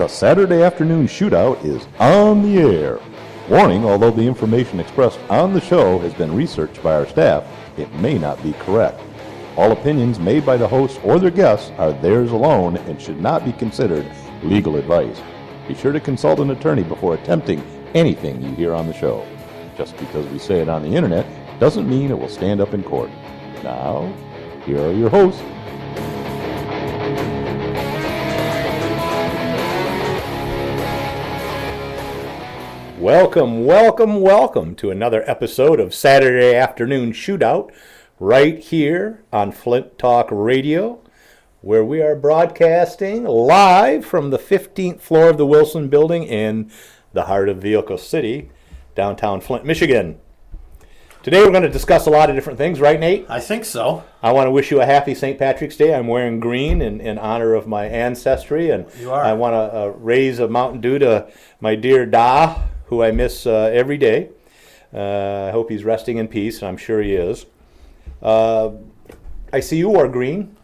The Saturday Afternoon Shootout is on the air. Warning, although the information expressed on the show has been researched by our staff, it may not be correct. All opinions made by the hosts or their guests are theirs alone and should not be considered legal advice. Be sure to consult an attorney before attempting anything you hear on the show. Just because we say it on the internet doesn't mean it will stand up in court. Now, here are your hosts. Welcome to another episode of Saturday Afternoon Shootout right here on Flint Talk Radio, where we are broadcasting live from the 15th floor of the Wilson Building in the heart of Vehicle City, downtown Flint, Michigan. Today we're going to discuss a lot of different things, right, Nate? I think so. I want to wish you a happy St. Patrick's Day. I'm wearing green in honor of my ancestry, and You are. I want to raise a Mountain Dew to my dear Da, who I miss every day. I hope he's resting in peace, and I'm sure he is. I see you wore green.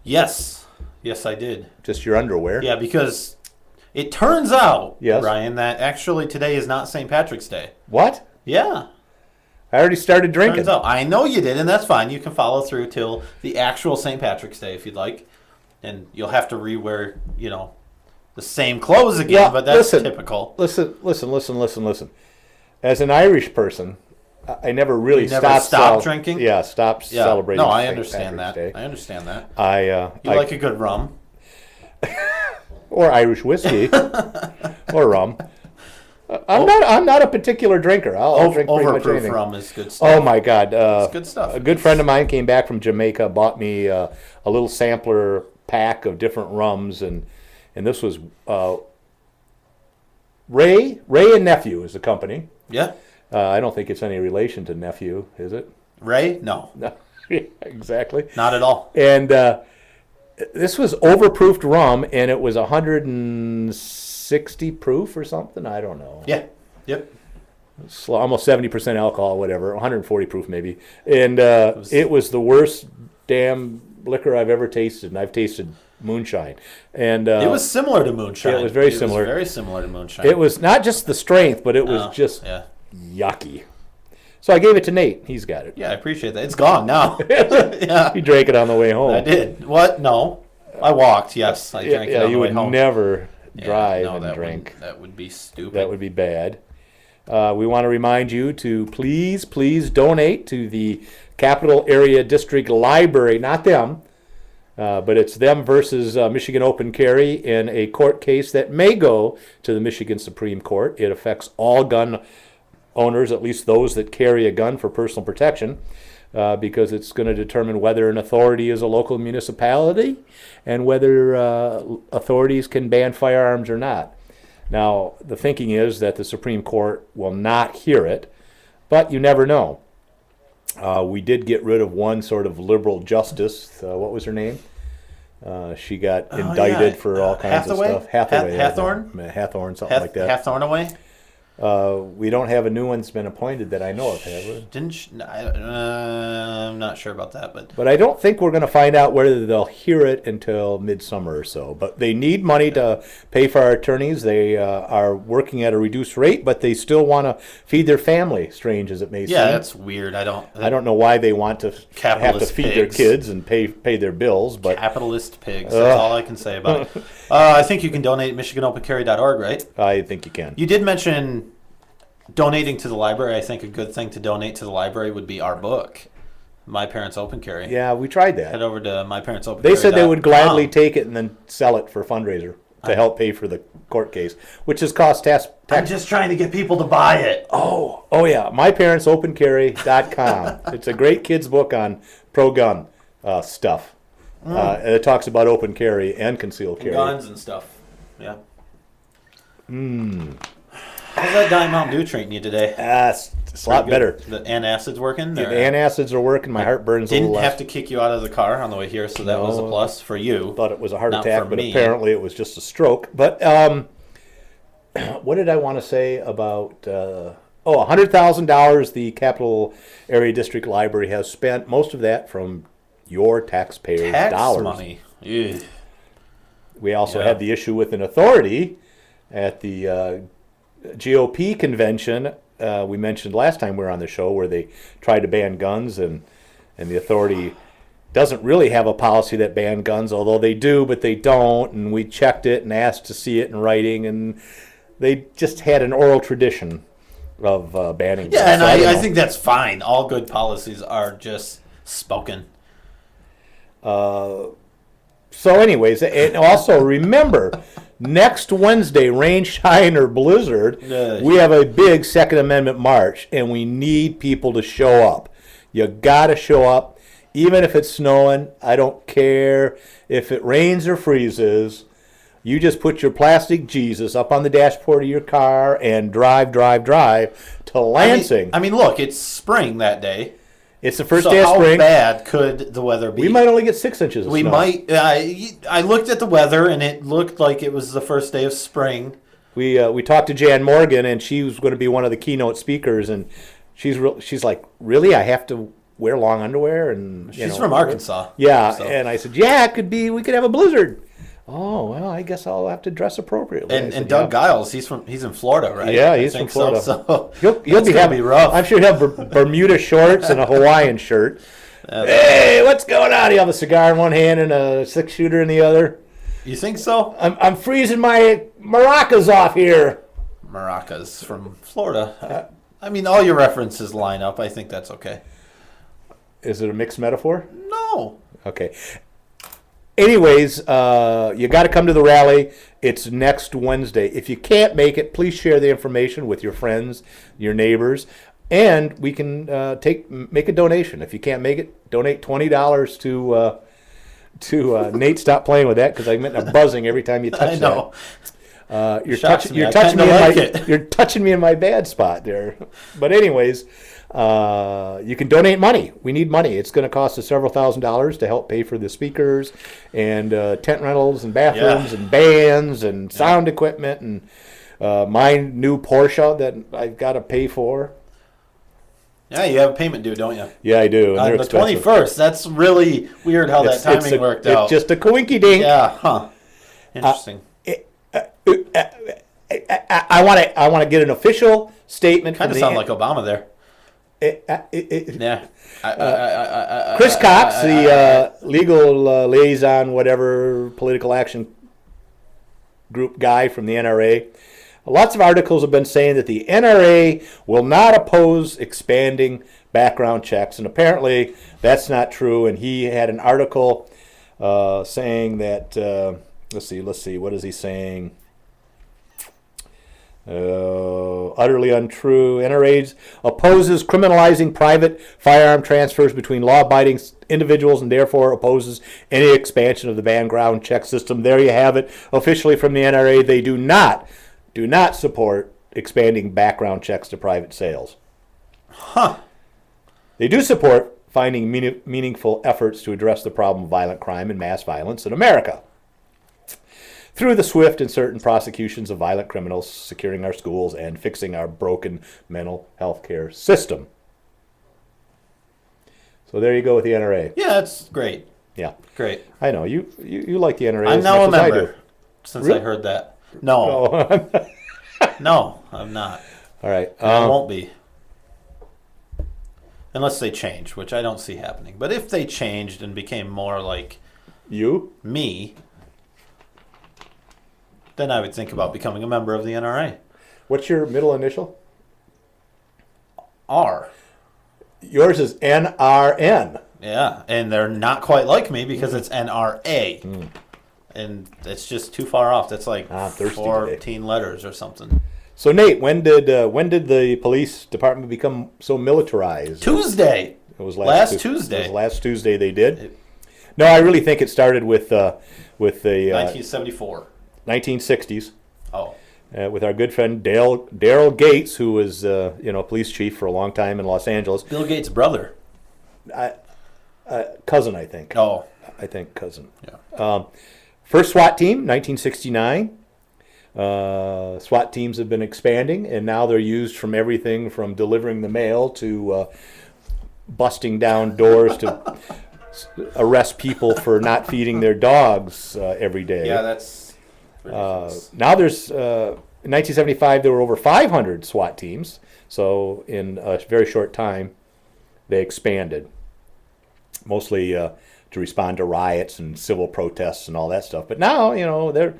Yes, I did. Just your underwear. Yeah, because it turns out, Yes. Ryan, that actually today is not St. Patrick's Day. What? Yeah. I already started drinking. Turns out. I know you did, and that's fine. You can follow through till the actual St. Patrick's Day if you'd like. And you'll have to re-wear, the same clothes again, Yeah, but that's listen. typical. Listen. As an Irish person, I never really You never stopped drinking? Yeah, stopped celebrating. No, I St. understand Patrick's that. Day. I understand that. I You like a good rum. or Irish whiskey or rum. I'm not a particular drinker. I'll drink pretty much Overproof anything. rum is good stuff. Oh my God! It's good stuff. A good friend of mine came back from Jamaica, bought me a little sampler pack of different rums, and this was Ray and Nephew is the company. Yeah. I don't think it's any relation to Nephew, is it? Ray? No. No, exactly. Not at all. And this was overproofed rum, and it was 160 proof or something. I don't know. Yeah. Yep. Almost 70% alcohol, whatever, 140 proof maybe. And it was the worst damn liquor I've ever tasted, and I've tasted moonshine. And it was similar to moonshine. It was very similar. It was very similar to moonshine. It was not just the strength, but it was just yucky. So I gave it to Nate. He's got it. Yeah, I appreciate that. It's gone now. Yeah. He drank it on the way home. I did. What? No. I walked, yes. I drank it on the way home. You would never drive and drink. That would be stupid. That would be bad. We want to remind you to please donate to the Capital Area District Library. Not them, but it's them versus Michigan Open Carry in a court case that may go to the Michigan Supreme Court. It affects all gun owners, at least those that carry a gun for personal protection, because it's going to determine whether an authority is a local municipality and whether authorities can ban firearms or not. Now, the thinking is that the Supreme Court will not hear it, but you never know. We did get rid of one sort of liberal justice. What was her name? She got indicted for all kinds of stuff. Hathorn, something like that. Hathorn away? We don't have a new one that's been appointed that I know of, have we? I'm not sure about that, but I don't think we're going to find out whether they'll hear it until midsummer or so. But they need money to pay for our attorneys. They are working at a reduced rate, but they still want to feed their family. Strange as it may seem. Yeah, that's weird. I don't know why they want to have to feed their kids and pay their bills. But capitalist pigs. That's all I can say about it. I think you can donate at MichiganOpenCarry.org, right? I think you can. You did mention donating to the library. I think a good thing to donate to the library would be our book, My Parents Open Carry. Yeah, we tried that. Head over to My Parents Open Carry. They said they would gladly take it and then sell it for a fundraiser to help pay for the court case, which has cost tax. I'm just trying to get people to buy it. Oh yeah, myparentsopencarry.com. It's a great kids book on pro-gun stuff. And it talks about open carry and concealed carry. Guns and stuff. Yeah. How's that Diet Mountain Dew treating you today? It's a lot better. The antacids working? The antacids are working. My heart burns a little less. Didn't have to kick you out of the car on the way here, so that was a plus for you. Thought it was a heart Not attack, for but me. apparently it was just a stroke. But what did I want to say about... $100,000 the Capital Area District Library has spent. Most of that from your taxpayers' dollars. Money. Ew. We also Yeah. had the issue with an authority at the GOP convention. We mentioned last time we were on the show where they tried to ban guns, and the authority doesn't really have a policy that ban guns, although they do, but they don't. And we checked it and asked to see it in writing, and they just had an oral tradition of banning guns. Yeah, and So don't I know. think that's fine. All good policies are just spoken. So anyways, and also remember, next Wednesday, rain, shine, or blizzard, we have a big Second Amendment march, and we need people to show up. You got to show up, even if it's snowing. I don't care if it rains or freezes. You just put your plastic Jesus up on the dashboard of your car and drive to Lansing. I mean, look, it's spring that day. It's the first So day of how spring. bad could the weather be? We might only get 6 inches of We snow. might. I looked at the weather, and it looked like it was the first day of spring. We talked to Jan Morgan, and she was going to be one of the keynote speakers, and she's like, really? I have to wear long underwear? And She's from Arkansas. Yeah, so. and I said, yeah, it could be. We could have a blizzard. Oh well, I guess I'll have to dress appropriately. I And said, Doug yeah. Giles, he's in Florida, right? Yeah, I he's think from Florida. So He'll it's be gonna be rough. I'm sure he'll have Bermuda shorts and a Hawaiian shirt. Hey, what's going on? He'll have a cigar in one hand and a 6-shooter in the other. You think so? I'm freezing my maracas off here. Maracas from Florida. I mean, all your references line up. I think that's okay. Is it a mixed metaphor? No. Okay. Anyways, you got to come to the rally. It's next Wednesday. If you can't make it, please share the information with your friends, your neighbors, and we can make a donation. If you can't make it, donate $20 to Nate. Stop playing with that because I'm getting a buzzing every time you touch I know. that. You're Shocks touching. me. You're I touching me kinda in like my. it. You're touching me in my bad spot there. But anyways. You can donate money. We need money. It's going to cost us several $1,000s to help pay for the speakers and tent rentals and bathrooms and bands and sound equipment and my new Porsche that I've got to pay for. Yeah, you have a payment due, don't you? Yeah, I do. And On they're the expensive. 21st. That's really weird how that timing worked out. It's just a coinky dink. Yeah, huh. Interesting. I want to get an official statement Kind from of sound like Obama there. Yeah. Chris Cox, the legal liaison, whatever, political action group guy from the NRA. Lots of articles have been saying that the NRA will not oppose expanding background checks, and apparently that's not true. And he had an article saying that, let's see, what is he saying? Utterly untrue. NRA opposes criminalizing private firearm transfers between law-abiding individuals and therefore opposes any expansion of the background check system. There you have it. Officially from the NRA, they do not support expanding background checks to private sales. Huh. They do support finding meaningful efforts to address the problem of violent crime and mass violence in America through the swift and certain prosecutions of violent criminals, securing our schools, and fixing our broken mental health care system. So there you go with the NRA. Yeah, that's great. Yeah, Great. I know you like the NRA. I'm as now a much as I member do. since Really? I heard that. No. Oh. No, I'm not. All right. I won't be. Unless they change, which I don't see happening. But if they changed and became more like You? me, then I would think about becoming a member of the NRA. What's your middle initial? R. Yours is NRN. Yeah, and they're not quite like me because it's NRA. And it's just too far off. That's like thirsty 14 letters or something. So Nate, when did the police department become so militarized? Tuesday. It was Last Tuesday. Tuesday. It was last Tuesday they did. No, I really think it started with the 1974. 1960s. Oh. With our good friend Daryl Gates, who was police chief for a long time in Los Angeles. Bill Gates' brother. Cousin, I think. Oh. I think cousin. Yeah. First SWAT team, 1969. SWAT teams have been expanding, and now they're used from everything from delivering the mail to busting down doors to arrest people for not feeding their dogs every day. Yeah, that's ridiculous. Now there's in 1975 there were over 500 SWAT teams. So in a very short time, they expanded, mostly to respond to riots and civil protests and all that stuff. But now, they're,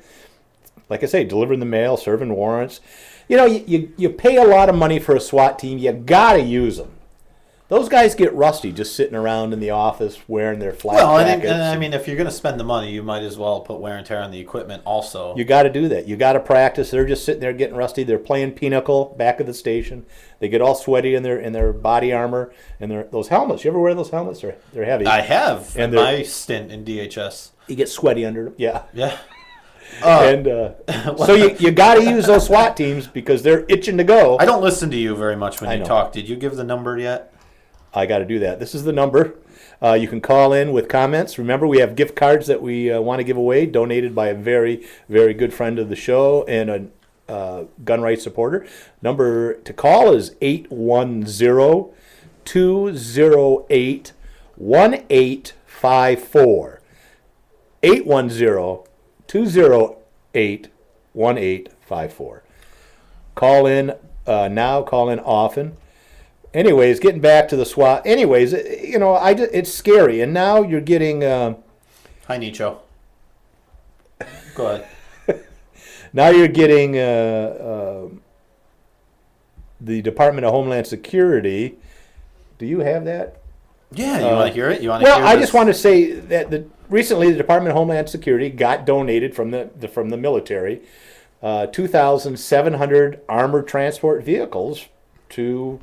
like I say, delivering the mail, serving warrants. You pay a lot of money for a SWAT team. You got to use them. Those guys get rusty just sitting around in the office wearing their flak jackets. I mean, if you're going to spend the money, you might as well put wear and tear on the equipment also. You got to do that. You got to practice. They're just sitting there getting rusty. They're playing pinochle back of the station. They get all sweaty in their body armor and those helmets. You ever wear those helmets? They're heavy. I have in my stint in DHS. You get sweaty under them. Yeah. Yeah. So you got to use those SWAT teams because they're itching to go. I don't listen to you very much when you talk. Did you give the number yet? I got to do that. This is the number. You can call in with comments. Remember, we have gift cards that we want to give away, donated by a very, very good friend of the show and a gun rights supporter. Number to call is 810-208-1854. 810-208-1854. Call in now, call in often. Anyways, getting back to the SWAT. Anyways, it's scary. And now you're getting... Hi, Nicho. Go ahead. Now you're getting the Department of Homeland Security. Do you have that? Yeah, you want to hear it? I just want to say that recently the Department of Homeland Security got donated from the military 2,700 armored transport vehicles to...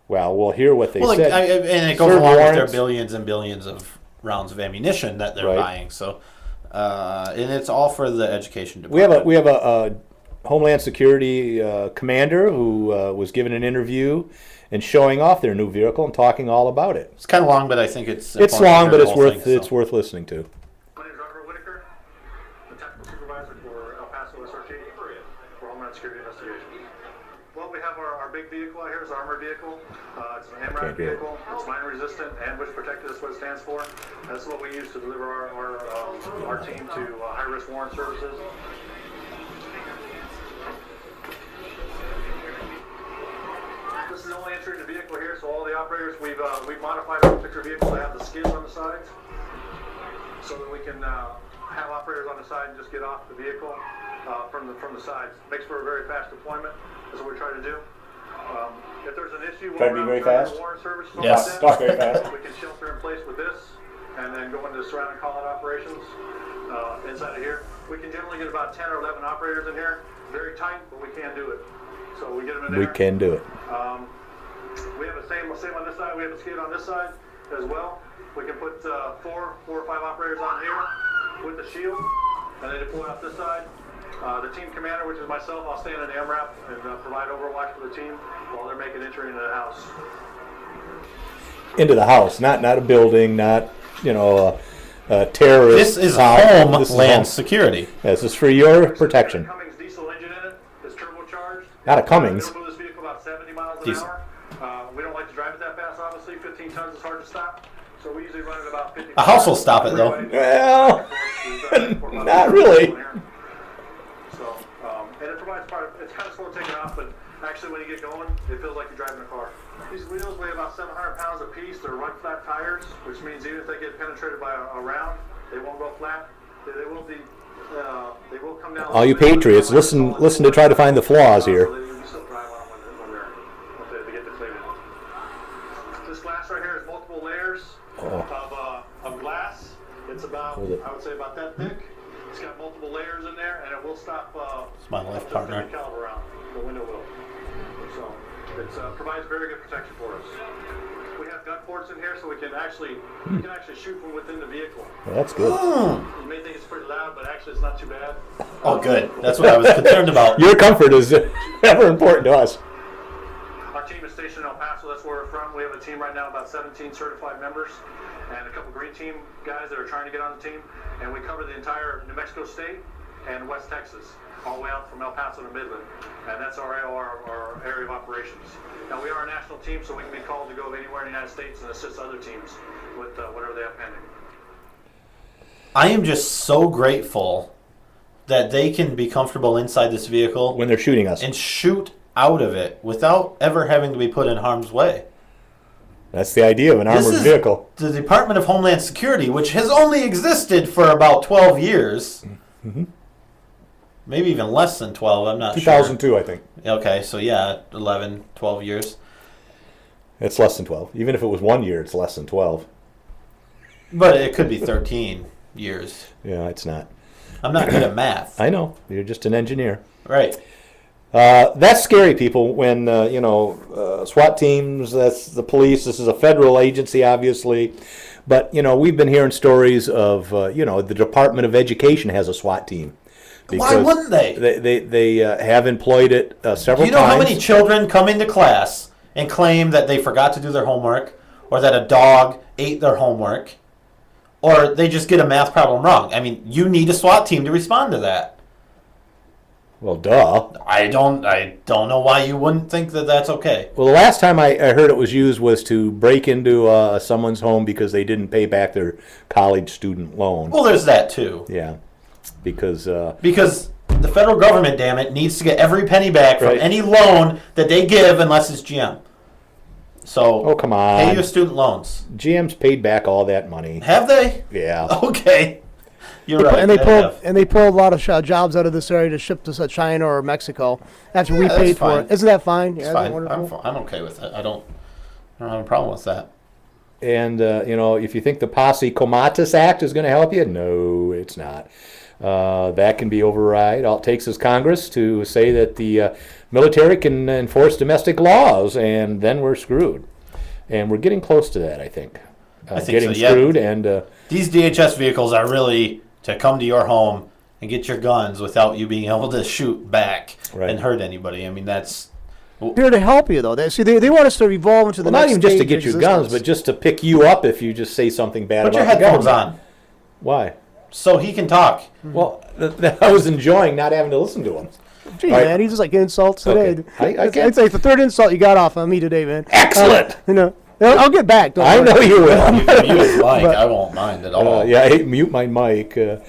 Well, we'll hear what they said. And it goes along with their billions and billions of rounds of ammunition that they're buying. So, and it's all for the education department. We have a Homeland Security commander who was given an interview and showing off their new vehicle and talking all about it. It's kind of long, but I think it's long, but it's worth listening to. My name is Robert Whitaker, the technical supervisor for El Paso SRT for Homeland Security Investigations. Well, we have our big vehicle out here. It's an armored vehicle. It's an AMRAP vehicle. It's mine resistant, ambush protected. That's what it stands for. This is what we use to deliver our team to high risk warrant services. This is the only entry to the vehicle here. So all the operators, we've modified our particular vehicle to have the skids on the sides, so that we can have operators on the side and just get off the vehicle from the sides. Makes for a very fast deployment. That's what we try to do. If there's an issue, try to be very fast. Warrant service, Yes, talk very fast. We can shelter in place with this, and then go into the surrounding call-out operations inside of here. We can generally get about 10 or 11 operators in here. Very tight, but we can do it. So we get them in there. We can do it. We have the same on this side. We have a skid on this side as well. We can put four or five operators on here with the shield, and they deploy off this side. The team commander, which is myself, I'll stand in the AMRAP and provide overwatch for the team while they're making entry into the house. Into the house, not a building, not a terrorist. This is Homeland Security. This is for your protection. Cummins diesel engine in it. It's turbocharged. Not a Cummins. We'll move this vehicle about 70 miles an hour. We don't like to drive it that fast, obviously. 15 tons is hard to stop. So we usually run it about 50. A house will stop it, though. Well, not really. So, and it provides it's kind of slow taking off, but actually when you get going, it feels like you're driving a car. These wheels weigh about 700 pounds a piece. They're run flat tires, which means even if they get penetrated by a round, they won't go flat. They will be. They will come down. All you patriots, listen to try to find the flaws here. They get deflated. This glass right here is multiple layers of glass. It's about, I would say, about that thick. It's got multiple layers in there, and it will stop. It's my life partner. Caliber round. The window will. So it provides very good protection for us. We have gun ports in here, so we can actually shoot from within the vehicle. Well, that's good. You may think it's pretty loud, but actually it's not too bad. Oh, good. That's what I was concerned about. Your comfort is ever important to us. Our team is stationed in El Paso. That's where we're from. We have a team right now, about 17 certified members, and a couple green team guys that are trying to get on the team. And we cover the entire New Mexico state and West Texas, all the way out from El Paso to Midland. And that's our area of operations. Now, we are a national team, so we can be called to go anywhere in the United States and assist other teams with whatever they have pending. I am just so grateful that they can be comfortable inside this vehicle When they're shooting us. and shoot out of it without ever having to be put in harm's way. That's the idea of an This armored is vehicle. the Department of Homeland Security, which has only existed for about 12 years. Mm-hmm. Maybe even less than 12, I'm not 2002, I think. sure. Okay, so yeah, 11, 12 years. It's less than 12. Even if it was 1 year, it's less than 12. But it could be 13 years. Yeah, it's not. I'm not good at math. I know. You're just an engineer. Right. That's scary, people, when, SWAT teams, that's the police. This is a federal agency, obviously. But, we've been hearing stories of, the Department of Education has a SWAT team. Why wouldn't they? They have employed it several times. Do you know how many children come into class and claim that they forgot to do their homework, or that a dog ate their homework, or they just get a math problem wrong? I mean, you need a SWAT team to respond to that. Well, duh. I don't know why you wouldn't think that that's okay. Well, the last time I heard it was used was to break into someone's home because they didn't pay back their college student loan. Well, there's that too. Yeah, because the federal government, damn it, needs to get every penny back from Right. any loan that they give, unless it's GM. So, oh, come on. pay your student loans. GM's paid back all that money. Have they? Yeah. Okay, you're right. And they pulled a lot of jobs out of this area to ship to China or Mexico after we that's paid for fine. it. Isn't that fine? It's Yeah, fine. isn't that wonderful? I'm okay with it. I don't have a problem with that. And, if you think the Posse Comitatus Act is going to help you, no, it's not. That can be override. All it takes is Congress to say that the military can enforce domestic laws, and then we're screwed. And we're getting close to that, I think. I think getting so, yeah. screwed, and These DHS vehicles are really to come to your home and get your guns without you being able to shoot back Right. and hurt anybody. I mean, that's... Here to help you, though. They want us to evolve into the not next even just to stage get of your guns, existence. but just to pick you up if you just say something bad Put about your the headphones government. on Why? so he can talk. Well, I was enjoying not having to listen to him. Gee, All right. man, he's just like insults today. Okay. I get- I'd say it's the third insult you got off on me today, man. Excellent! I'll get back. Don't I worry. know you will. You can mute his mic. I won't mind at all. Yeah, hey, mute my mic. Anyway,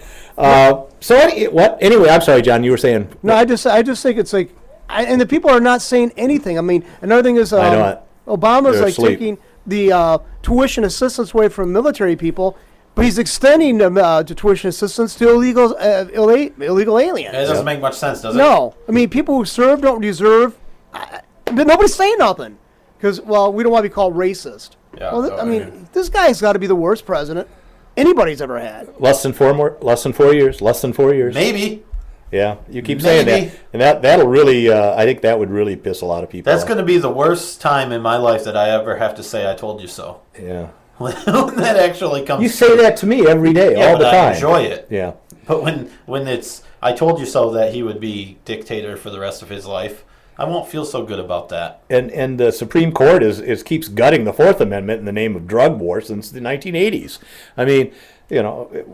I'm sorry, John. You were saying. No, I just think it's like, and the people are not saying anything. I mean, another thing is, I know it. Obama's They're like asleep. taking the tuition assistance away from military people, but he's extending to tuition assistance to illegal aliens. It doesn't make much sense, does it? No, I mean, people who serve don't deserve. But nobody's saying nothing because, well, we don't want to be called racist. Yeah, Well, I mean, okay. this guy's got to be the worst president anybody's ever had. Less than 4 years. Less than 4 years. Maybe. Yeah, you keep saying Maybe. that, and that'll really. I think that would really piss a lot of people. That's off. going to be the worst time in my life that I ever have to say I told you so. Yeah. When that actually comes You say that to me every day, yeah, all the but time. I enjoy it. Yeah. But when it's I told you so that he would be dictator for the rest of his life, I won't feel so good about that. And the Supreme Court is keeps gutting the Fourth Amendment in the name of drug war since the 1980s. I mean,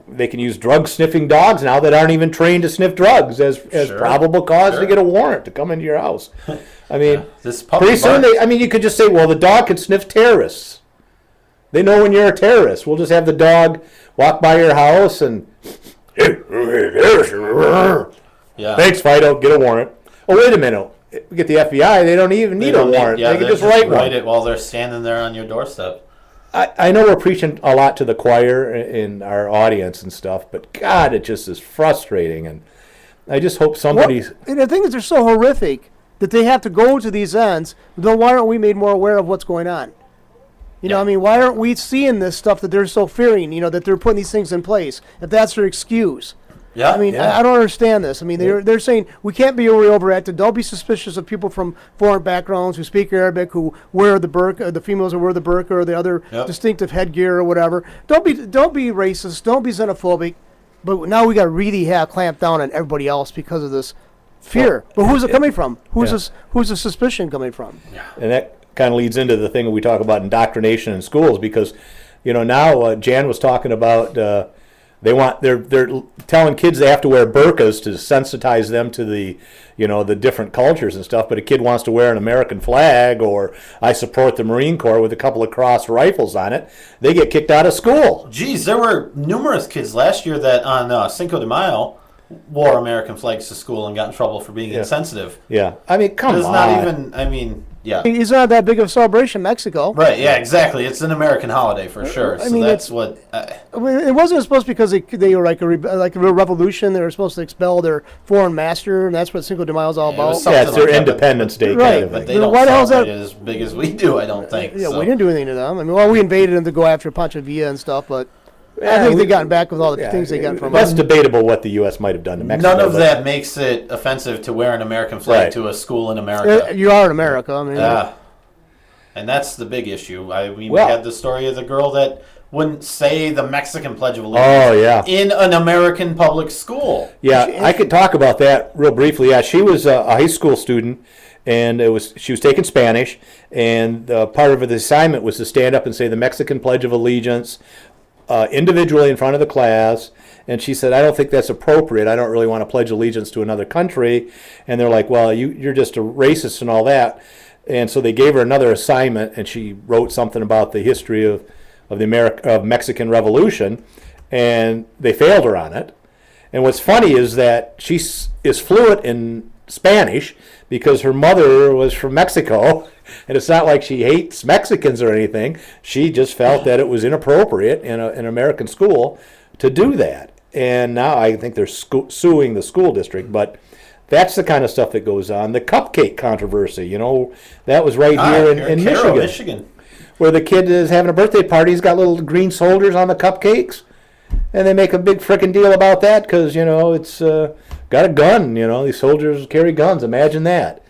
they can use drug sniffing dogs now that aren't even trained to sniff drugs as Sure. probable cause Sure. to get a warrant to come into your house. I mean, This puppy pretty soon bark- you could just say, well, the dog can sniff terrorists. They know when you're a terrorist. We'll just have the dog walk by your house and yeah. thanks, Fido, get a warrant. Oh, wait a minute. We get the FBI, they don't even need a warrant. Yeah, they can they'll just write one. write it while they're standing there on your doorstep. I know we're preaching a lot to the choir in our audience and stuff, but God, it just is frustrating. And I just hope somebody's. And the thing is, they're so horrific that they have to go to these ends. Then why aren't we made more aware of what's going on? You know, I mean, why aren't we seeing this stuff that they're so fearing? That they're putting these things in place. If that's their excuse. Yeah. I mean, Yeah. I don't understand this. I mean, they're saying we can't be overacted. Don't be suspicious of people from foreign backgrounds who speak Arabic, who wear the burqa, the females who wear the burqa or the other Yep. distinctive headgear or whatever. Don't be racist. Don't be xenophobic. But now we got to really clamp down on everybody else because of this fear. But who's it coming from? Who's the suspicion coming from? And that kind of leads into the thing we talk about indoctrination in schools because, now Jan was talking about They're telling kids they have to wear burqas to sensitize them to the the different cultures and stuff. But a kid wants to wear an American flag, or I support the Marine Corps with a couple of cross rifles on it, they get kicked out of school. Geez, there were numerous kids last year that on Cinco de Mayo wore American flags to school and got in trouble for being insensitive. Yeah, I mean, come It's on. not even. I mean, yeah. It's not that big of a celebration in Mexico. Right. Yeah. Exactly. It's an American holiday for sure. I So mean, that's what. I mean, it wasn't supposed because they were like a real revolution. They were supposed to expel their foreign master, and that's what Cinco de Mayo is all It was about. something Yeah, it's their like that, Independence Day Right, kind of But thing. they don't Why the hell's celebrate that- it as big as we do. I don't think. Yeah, so. we didn't do anything to them. I mean, well, we invaded them to go after Pancho Villa and stuff, but I Yeah, think we- they gotten back with all the Yeah, things they got from that's us. debatable what the U.S. might have done to Mexico. None of but- that makes it offensive to wear an American flag Right. to a school in America. You are in America. I mean, Yeah. And that's the big issue. I mean, Well- we had the story of the girl that wouldn't say the Mexican Pledge of Allegiance Oh, yeah. in an American public school. Yeah, I could talk about that real briefly. Yeah, she was a high school student, and she was taking Spanish, and part of the assignment was to stand up and say the Mexican Pledge of Allegiance individually in front of the class. And she said, "I don't think that's appropriate. I don't really want to pledge allegiance to another country." And they're like, "Well, you're just a racist and all that." And so they gave her another assignment, and she wrote something about the history of the Mexican Revolution, and they failed her on it. And what's funny is that she is fluent in Spanish because her mother was from Mexico, and it's not like she hates Mexicans or anything. She just felt that it was inappropriate in an American school to do that. And now I think they're suing the school district, but that's the kind of stuff that goes on. The cupcake controversy, that was right here in Carroll, Michigan, where the kid is having a birthday party. He's got little green soldiers on the cupcakes, and they make a big frickin' deal about that because, it's got a gun. These soldiers carry guns. Imagine that.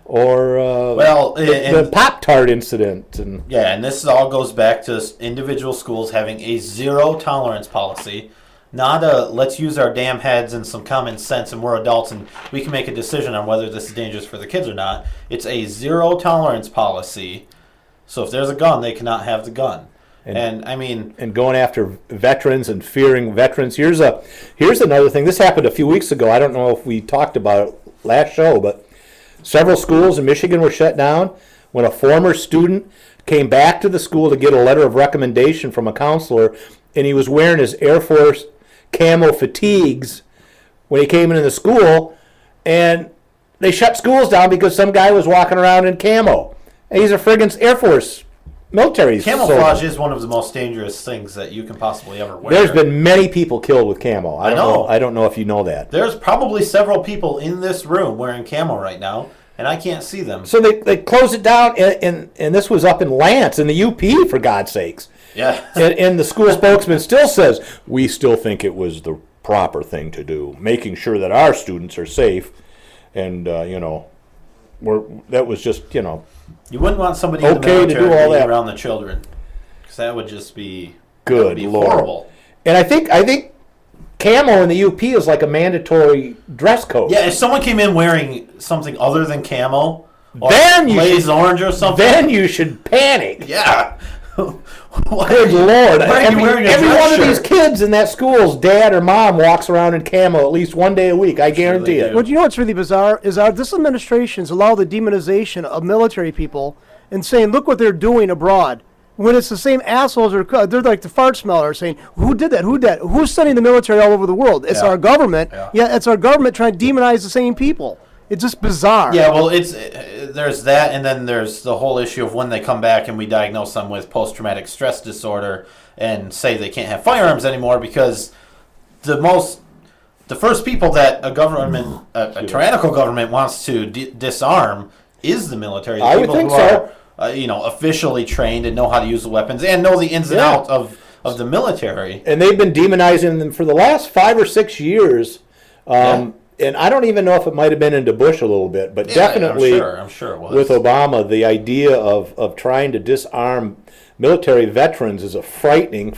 Or the Pop-Tart incident. And this all goes back to individual schools having a zero tolerance policy. Not a let's use our damn heads and some common sense and we're adults and we can make a decision on whether this is dangerous for the kids or not. It's a zero tolerance policy. So if there's a gun, they cannot have the gun. And going after veterans and fearing veterans. Here's another thing. This happened a few weeks ago. I don't know if we talked about it last show, but several schools in Michigan were shut down when a former student came back to the school to get a letter of recommendation from a counselor, and he was wearing his Air Force camo fatigues when he came into the school, and they shut schools down because some guy was walking around in camo. And he's a friggin' Air Force military camouflage soldier. is one of the most dangerous things that you can possibly ever wear. There's been many people killed with camo. I know. I don't know if you know that. There's probably several people in this room wearing camo right now, and I can't see them. So they closed it down, and this was up in Lance in the UP, for God's sakes. Yeah. And the school spokesman still says, we still think it was the proper thing to do, making sure that our students are safe. And, that was just, You wouldn't want somebody in the okay to military do all being that. around the children. Because that would just be, Good Lord. horrible. And I think camo in the UP is like a mandatory dress code. Yeah, if someone came in wearing something other than camo, or Then you blaze should- orange or something, Then you should panic. yeah. Good Lord. Why are you wearing a Every dress one of these shirt? kids in that school's dad or mom walks around in camo at least one day a week. I guarantee they it. do. But you know what's really bizarre is this administration's allow the demonization of military people and saying, look what they're doing abroad. When it's the same assholes, they're like the fart smellers saying, who did that? Who's sending the military all over the world? It's Yeah. our government. Yeah. It's our government trying to demonize the same people. It's just bizarre. Yeah, well, there's that, and then there's the whole issue of when they come back and we diagnose them with post-traumatic stress disorder and say they can't have firearms anymore because the first people that a government, a tyrannical government, wants to disarm is the military. The I would people think who so. are, officially trained and know how to use the weapons and know the ins and outs of the military. And they've been demonizing them for the last 5 or 6 years. And I don't even know if it might have been into Bush a little bit, but definitely I'm sure it was. with Obama, the idea of trying to disarm military veterans is a frightening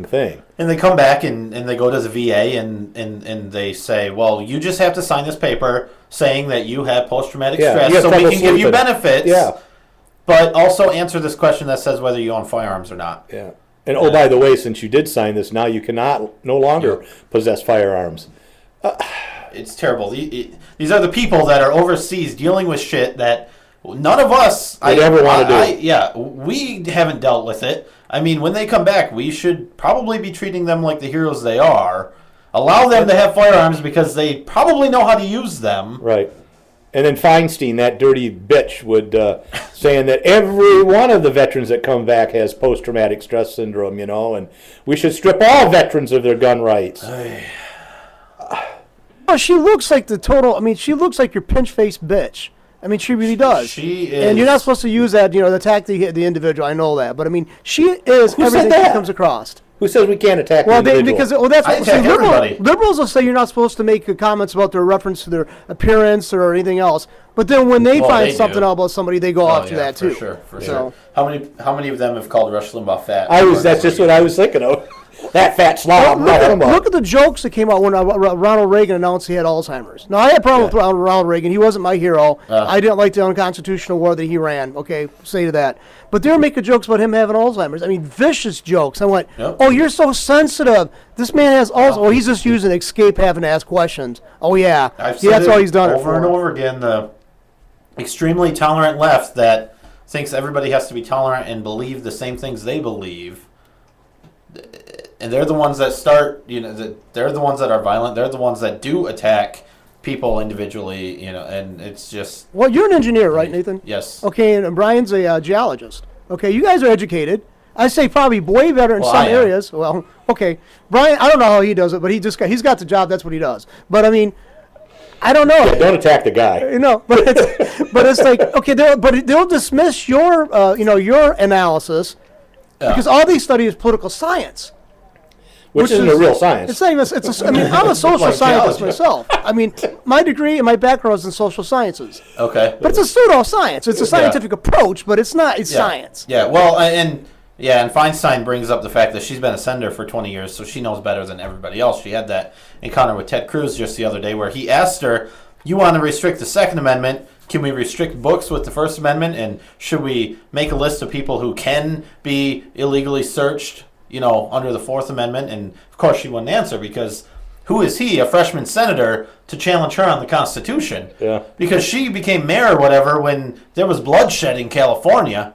thing. And they come back and they go to the VA and they say, well, you just have to sign this paper saying that you have post-traumatic stress you have so we trouble can give you sleeping. benefits. Yeah. But also answer this question that says whether you own firearms or not. Yeah. And oh, by the way, since you did sign this, now you cannot no longer possess firearms. It's terrible. These are the people that are overseas dealing with shit that none of us Would ever want to do. Yeah, we haven't dealt with it. I mean, when they come back, we should probably be treating them like the heroes they are. Allow them to have firearms because they probably know how to use them. Right. And then Feinstein, that dirty bitch, would saying that every one of the veterans that come back has post-traumatic stress syndrome, and we should strip all veterans of their gun rights. Oh, she looks like the total. I mean, she looks like your pinch-faced bitch. I mean, she really does. She is. And you're not supposed to use that, to attack the individual. I know that, but I mean, she is everything she comes across. Who says we can't attack Well, the individual? that's I attack everybody. Liberals will say you're not supposed to make comments about their reference to their appearance or anything else. But then when they find something out about somebody, they go after that too. For sure. How many of them have called Rush Limbaugh fat? That's just what I was thinking of. That fat slob. Look at the jokes that came out when Ronald Reagan announced he had Alzheimer's. Now, I had a problem with Ronald Reagan. He wasn't my hero. I didn't like the unconstitutional war that he ran. Okay, say to that. But they were making jokes about him having Alzheimer's. I mean, vicious jokes. I went, oh, you're so sensitive. This man has Alzheimer's. Oh, he's just using escape having to ask questions. Oh, yeah. That's all he's done over and over again. The extremely tolerant left that thinks everybody has to be tolerant and believe the same things they believe. And they're the ones that start, they're the ones that are violent. They're the ones that do attack people individually, and it's just... Well, you're an engineer, right, Nathan? Yes. Okay, and Brian's a geologist. Okay, you guys are educated. I say probably way better in some areas. Well, okay. Brian, I don't know how he does it, but he's got the job. That's what he does. But, I mean, I don't know. Yeah, don't attack the guy. But it's like, okay, they'll dismiss your, your analysis because all these study is political science. Which isn't a real science. It's not even. I mean, I'm a social scientist myself. I mean, my degree and my background is in social sciences. Okay. But it's a pseudoscience. It's a scientific approach, but it's not. It's science. Yeah. Well, and Feinstein brings up the fact that she's been a senator for 20 years, so she knows better than everybody else. She had that encounter with Ted Cruz just the other day, where he asked her, "You want to restrict the Second Amendment? Can we restrict books with the First Amendment? And should we make a list of people who can be illegally searched?" Under the Fourth Amendment, and of course she wouldn't answer because who is he, a freshman senator, to challenge her on the Constitution? Yeah. Because she became mayor or whatever when there was bloodshed in California,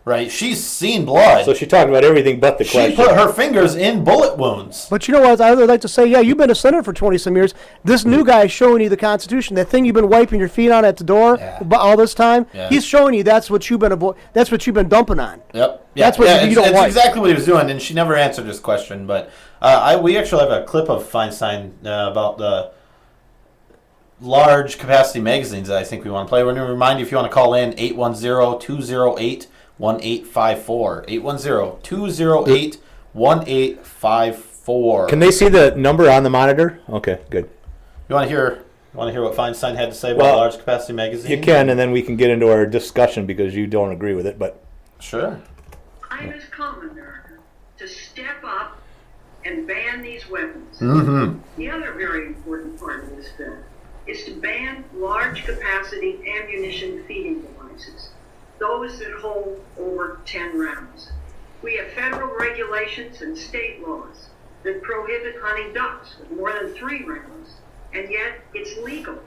right? She's seen blood. So she's talking about everything but the question. She put her fingers in bullet wounds. But you know what? I would like to say, you've been a senator for 20-some years. This new guy is showing you the Constitution. That thing you've been wiping your feet on at the door all this time, he's showing you that's what you've been dumping on. Yep. That's what you don't It's like. exactly what he was doing, and she never answered his question. But we actually have a clip of Feinstein about the large capacity magazines that I think we want to play. We're going to remind you, if you want to call in, 810-208-1854. 810-208-1854. Can they see the number on the monitor? Okay, good. You want to hear what Feinstein had to say about large capacity magazines? You can, and then we can get into our discussion because you don't agree with it. But sure. Time has come, America, to step up and ban these weapons. Mm-hmm. The other very important part of this bill is to ban large capacity ammunition feeding devices, those that hold over 10 rounds. We have federal regulations and state laws that prohibit hunting ducks with more than 3 rounds, and yet it's legal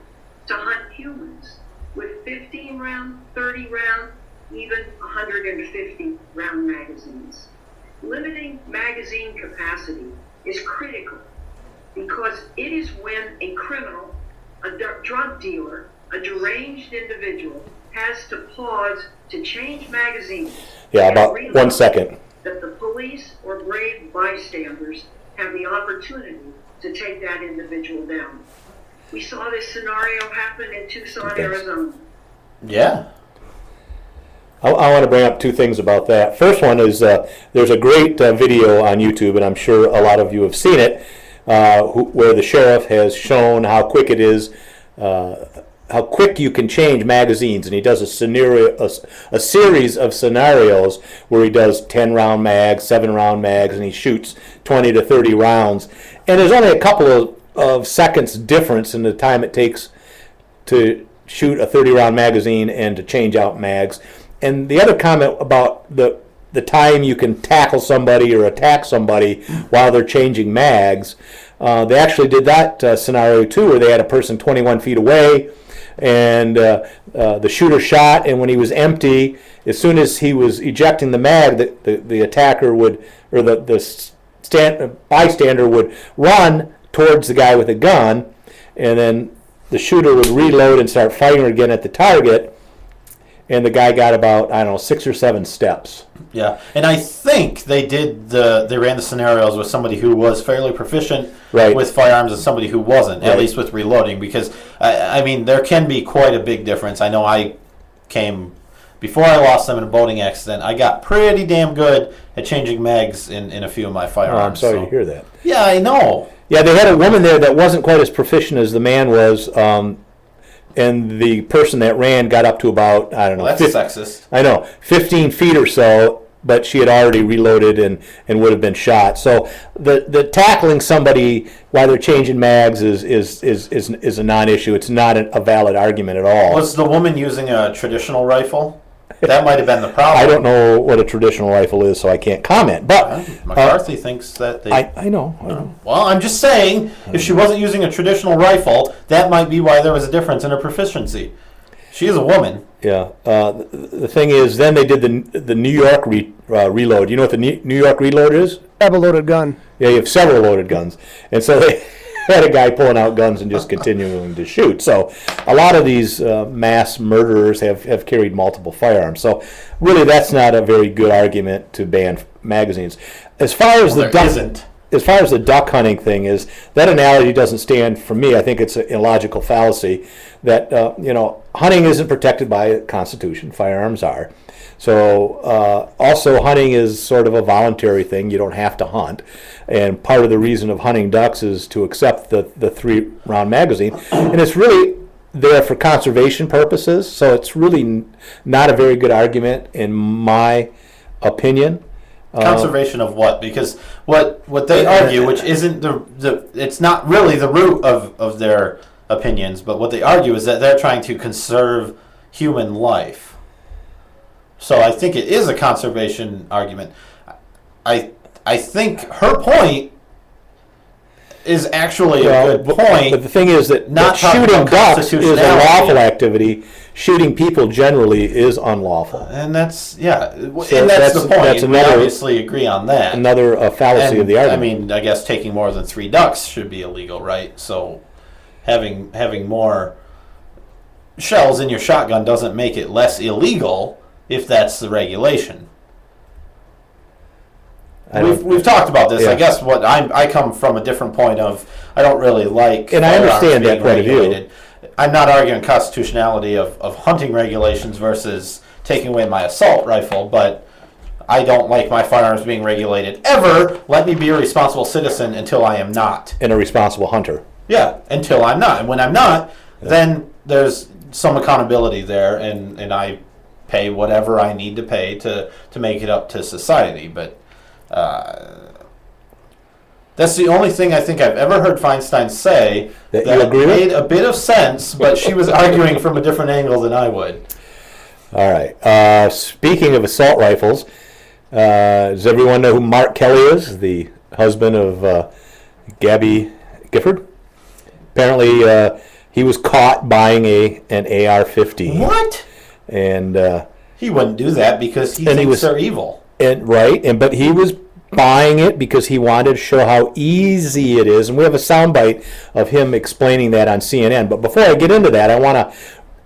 to hunt humans with 15 round, 30 round, even 150 round magazines. Limiting magazine capacity is critical because it is when a criminal, a drug dealer, a deranged individual has to pause to change magazines. Yeah, about 1 second. That the police or brave bystanders have the opportunity to take that individual down. We saw this scenario happen in Tucson, Arizona. Yeah. I want to bring up 2 things about that. First one is there's a great video on YouTube, and I'm sure a lot of you have seen it, where the sheriff has shown how quick it is, how quick you can change magazines, and he does a series of scenarios where he does 10-round mags, 7-round mags, and he shoots 20 to 30 rounds. And there's only a couple of seconds difference in the time it takes to shoot a 30-round magazine and to change out mags. And the other comment about the the time you can tackle somebody or attack somebody while they're changing mags. They actually did that scenario too, where they had a person 21 feet away, and the shooter shot, and when he was empty, as soon as he was ejecting the mag, the attacker would, or the bystander would run towards the guy with a gun, and then the shooter would reload and start firing again at the target, and the guy got about, I don't know, 6 or 7 steps. Yeah, and I think they ran the scenarios with somebody who was fairly proficient with firearms and somebody who wasn't, at least with reloading, because, I mean, there can be quite a big difference. I know before I lost them in a boating accident, I got pretty damn good at changing mags in a few of my firearms. Oh, I'm sorry to hear that. Yeah, I know. Yeah, they had a woman there that wasn't quite as proficient as the man was, and the person that ran got up to about, I don't know. Well, that's sexist. I know, 15 feet or so, but she had already reloaded and would have been shot. So the tackling somebody while they're changing mags is a non-issue. It's not a valid argument at all. Was the woman using a traditional rifle? That might have been the problem. I don't know what a traditional rifle is, so I can't comment. But McCarthy thinks that they... I know. Well, I'm just saying, if she wasn't using a traditional rifle, that might be why there was a difference in her proficiency. She is a woman. Yeah. The thing is, then they did the New York reload. You know what the New York reload is? Have a loaded gun. Yeah, you have several loaded guns. And so they had a guy pulling out guns and just continuing to shoot. So a lot of these mass murderers have carried multiple firearms. So really, that's not a very good argument to ban magazines. As far as as far as the duck hunting thing is, that analogy doesn't stand for me. I think it's an illogical fallacy that hunting isn't protected by the Constitution. Firearms are. So also hunting is sort of a voluntary thing. You don't have to hunt. And part of the reason of hunting ducks is to accept the 3-round magazine. And it's really there for conservation purposes. So it's really not a very good argument in my opinion. Conservation of what? Because what they argue, which isn't it's not really the root of their opinions, but what they argue is that they're trying to conserve human life. So I think it is a conservation argument. I think her point is actually a good point. But the thing is that not shooting ducks is a lawful activity. Shooting people generally is unlawful. And that's, yeah. So and that's the point. We obviously agree on that. Another fallacy of the argument. I mean, I guess taking more than 3 ducks should be illegal, right? So having more shells in your shotgun doesn't make it less illegal if that's the regulation. We've talked about this. Yeah. I guess I come from a different point of I don't really like, and I understand that point of view. I'm not arguing constitutionality of hunting regulations versus taking away my assault rifle, but I don't like my firearms being regulated ever. Let me be a responsible citizen until I am not. And a responsible hunter. Yeah, until I'm not. And when I'm not, then there's some accountability there, and I pay whatever I need to pay to make it up to society. But that's the only thing I think I've ever heard Feinstein say that made a bit of sense, but she was arguing from a different angle than I would. All right. Speaking of assault rifles, does everyone know who Mark Kelly is, the husband of Gabby Gifford? Apparently, he was caught buying an AR-15. What? And he wouldn't do that because he thinks they're evil. But he was buying it because he wanted to show how easy it is. And we have a soundbite of him explaining that on CNN. But before I get into that, I want to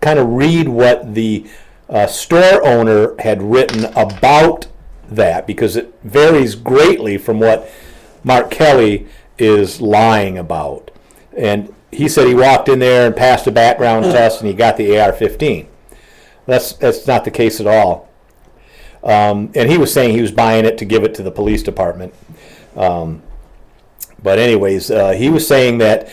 kind of read what the store owner had written about that, because it varies greatly from what Mark Kelly is lying about. And he said he walked in there and passed a background test and he got the AR-15. That's not the case at all. And he was saying he was buying it to give it to the police department. But anyways, he was saying that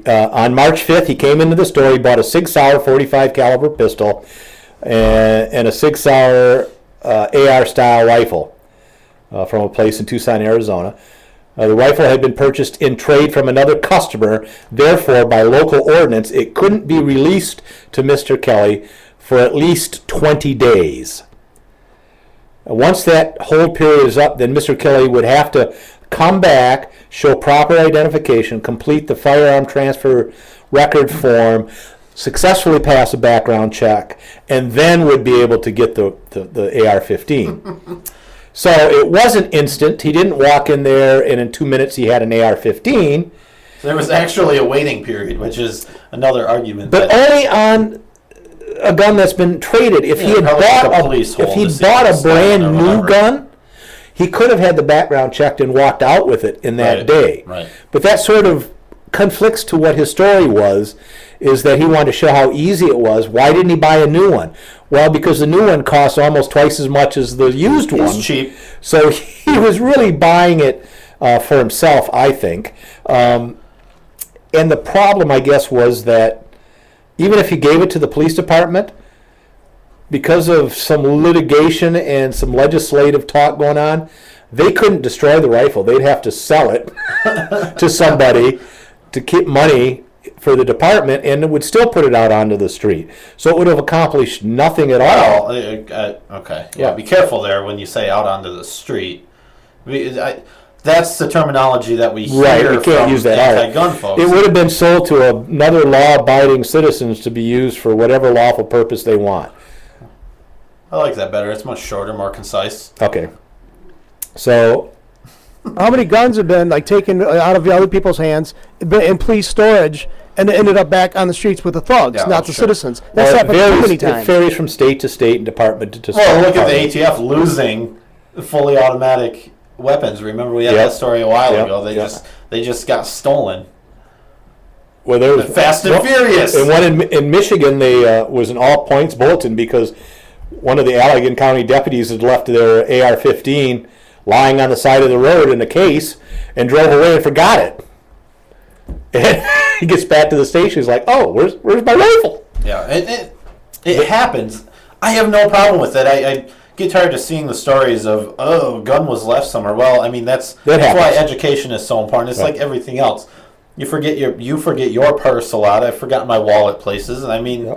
on March 5th, he came into the store, he bought a Sig Sauer 45 caliber pistol and a Sig Sauer AR-style rifle from a place in Tucson, Arizona. The rifle had been purchased in trade from another customer. Therefore, by local ordinance, it couldn't be released to Mr. Kelly for at least 20 days. Once that hold period is up, then Mr. Kelly would have to come back, show proper identification, complete the firearm transfer record form, successfully pass a background check, and then would be able to get the AR-15. So it wasn't instant. He didn't walk in there and in 2 minutes he had an AR-15. So there was actually a waiting period, which is another argument. But only on a gun that's been traded. If he had bought a brand new gun, he could have had the background checked and walked out with it in that day. Right. But that sort of conflicts to what his story was, is that he wanted to show how easy it was. Why didn't he buy a new one? Well, because the new one costs almost twice as much as the used one. It's cheap. So he was really buying it for himself, I think. And the problem, I guess, was that even if he gave it to the police department, because of some litigation and some legislative talk going on, they couldn't destroy the rifle. They'd have to sell it to somebody to keep money for the department, and it would still put it out onto the street. So it would have accomplished nothing at all. Okay. Yeah, be careful there when you say out onto the street. That's the terminology that we hear Right, we can't use that anti-gun folks. It would have been sold to another law-abiding citizens to be used for whatever lawful purpose they want. I like that better. It's much shorter, more concise. Okay. So How many guns have been taken out of other people's hands in police storage and ended up back on the streets with the thugs, not the citizens? That's happened too many times. It varies from state to state and department to department. Well, look at the ATF losing fully automatic weapons. Remember we had that story a while ago. They just got stolen. Well, there was Fast and Furious. And one in Michigan, they was an all points bulletin because one of the Allegan County deputies had left their AR-15 lying on the side of the road in a case and drove away and forgot it. And he gets back to the station. He's like, "Oh, where's my rifle?" Yeah, it happens. I have no problem with it. I get tired of seeing the stories of gun was left somewhere. Well, I mean that's why education is so important. It's like everything else. You forget your purse a lot. I've forgotten my wallet places, and I mean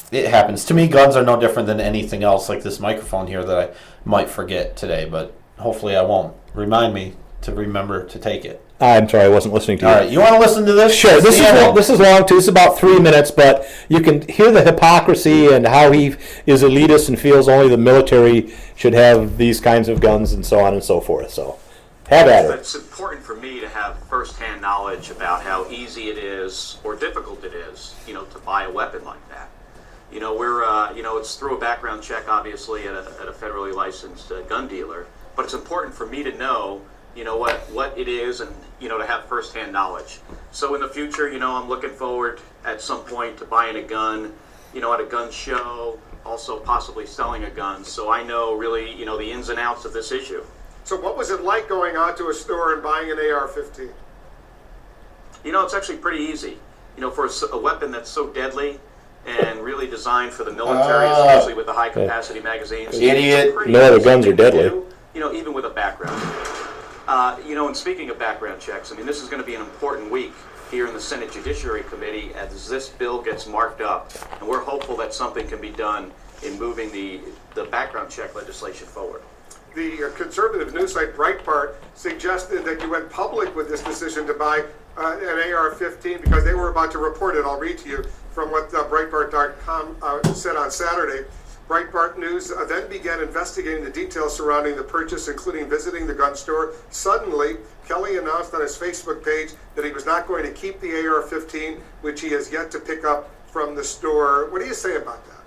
it happens. To me, guns are no different than anything else, like this microphone here that I might forget today, but hopefully I won't. Remind me to remember to take it. I'm sorry, I wasn't listening to you. All right, you want to listen to this? Sure. This is long too. It's about 3 minutes, but you can hear the hypocrisy and how he is elitist and feels only the military should have these kinds of guns and so on and so forth. So, have at it. It's important for me to have firsthand knowledge about how easy it is or difficult it is, to buy a weapon like that. It's through a background check, obviously, at a federally licensed gun dealer. But it's important for me to know, what it is and, to have firsthand knowledge. So in the future, I'm looking forward at some point to buying a gun, at a gun show, also possibly selling a gun. So I know really, the ins and outs of this issue. So what was it like going out to a store and buying an AR-15? It's actually pretty easy. For a weapon that's so deadly and really designed for the military, especially with the high-capacity magazines. Idiot. No other guns are deadly. Even with a background check. And speaking of background checks, this is going to be an important week here in the Senate Judiciary Committee as this bill gets marked up. And we're hopeful that something can be done in moving the background check legislation forward. The conservative news site Breitbart suggested that you went public with this decision to buy an AR-15 because they were about to report it. I'll read to you from what Breitbart.com said on Saturday. Breitbart News then began investigating the details surrounding the purchase, including visiting the gun store. Suddenly, Kelly announced on his Facebook page that he was not going to keep the AR-15, which he has yet to pick up from the store. What do you say about that?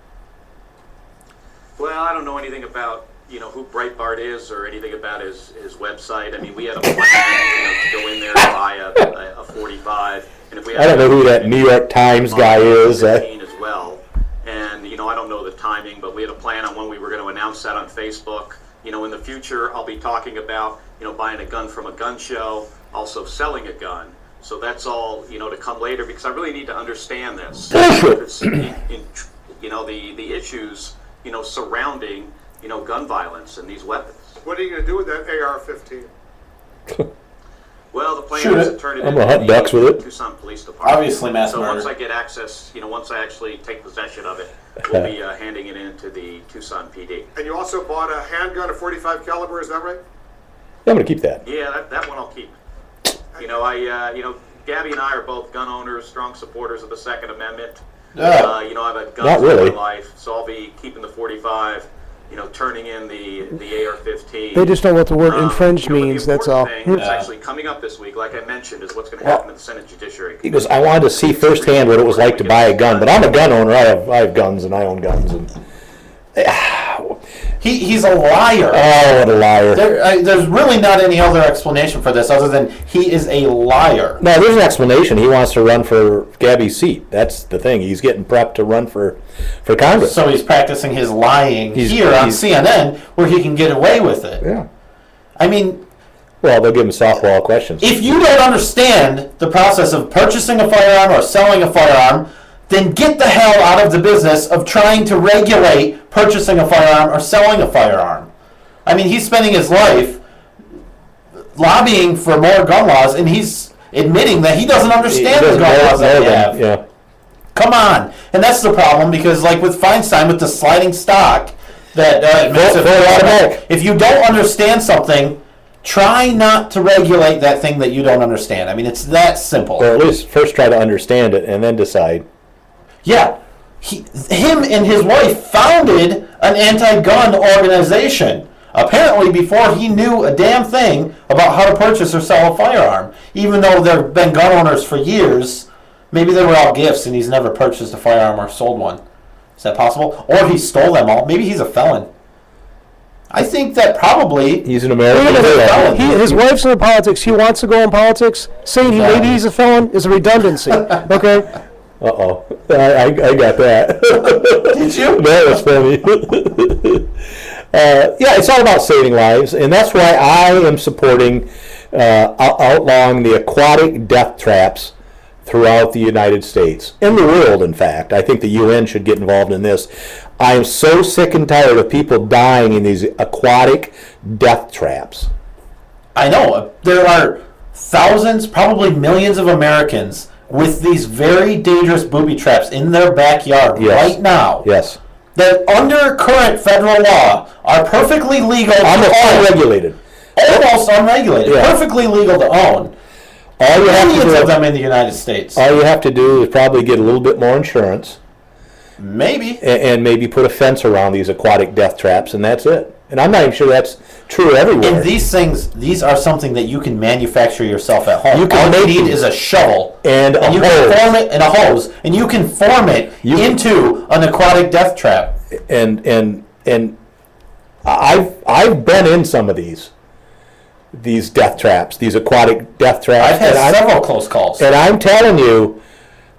Well, I don't know anything about who Breitbart is or anything about his website. We had a plan to go in there and buy a 45. And if we I don't know who that New York Times guy is. As well. And, I don't know the timing, but we had a plan on when we were going to announce that on Facebook. In the future, I'll be talking about, buying a gun from a gun show, also selling a gun. So that's all, to come later because I really need to understand this. The issues, surrounding, gun violence and these weapons. What are you going to do with that AR-15? Well, the plan Shoot is it. to turn it I'm into gonna hunt the ducks with it. Tucson Police Department. Obviously mass So murder. once I get access, once I actually take possession of it, we'll be handing it in to the Tucson PD. And you also bought a handgun, a .45 caliber, is that right? Yeah, I'm gonna keep that. Yeah, that one I'll keep. Gabby and I are both gun owners, strong supporters of the Second Amendment. I've had guns Not really. all my life, so I'll be keeping the .45. Turning in the AR-15. They just know what the word infringe but the means, that's all. important thing that's actually coming up this week, like I mentioned, is what's going to happen in the Senate Judiciary Committee. Because I wanted to see firsthand what it was like to buy a gun. But I'm a gun owner. I have guns and I own guns. And He's a liar. oh, what a liar! There's really not any other explanation for this other than he is a liar. No, there's an explanation. He wants to run for Gabby's seat. That's the thing. He's getting prepped to run for Congress. So he's practicing his lying on CNN where he can get away with it. Yeah. I mean, Well, they'll give him softball questions. if you don't understand the process of purchasing a firearm or selling a firearm, then get the hell out of the business of trying to regulate purchasing a firearm or selling a firearm. I mean, he's spending his life lobbying for more gun laws, and he's admitting that he doesn't understand the gun laws that we have. Yeah. Come on. And that's the problem, because like with Feinstein, with the sliding stock, that makes it Vote automatic. if you don't understand something, try not to regulate that thing that you don't understand. I mean, it's that simple. Or at least first try to understand it and then decide. Yeah. Him and his wife founded an anti-gun organization. Apparently before he knew a damn thing about how to purchase or sell a firearm. Even though they've been gun owners for years, maybe they were all gifts and he's never purchased a firearm or sold one. Is that possible? Or he stole them all. Maybe he's a felon. I think that probably He's an American. He's a felon. His wife's in politics. He wants to go in politics. Saying maybe he's a felon is a redundancy. Okay? Uh-oh. I got that. Did you? That was funny. Yeah, it's all about saving lives, and that's why I am supporting outlawing the aquatic death traps throughout the United States, in the world, in fact. I think the UN should get involved in this. I am so sick and tired of people dying in these aquatic death traps. I know. There are thousands, probably millions of Americans with these very dangerous booby traps in their backyard right now. Yes. That under current federal law are perfectly legal to Almost own. unregulated. Almost unregulated. Yeah. Perfectly legal to own. All you have to Millions of do, them in the United States. all you have to do is probably get a little bit more insurance Maybe. and maybe put a fence around these aquatic death traps, and that's it. And I'm not even sure that's true everywhere. And these are something that you can manufacture yourself at home. You can All you make need these. is a shovel And a you hose. can form it in a hose, and you can form it into an aquatic death trap. and I've been in some of these death traps, these aquatic death traps. I've had and several close calls. And I'm telling you,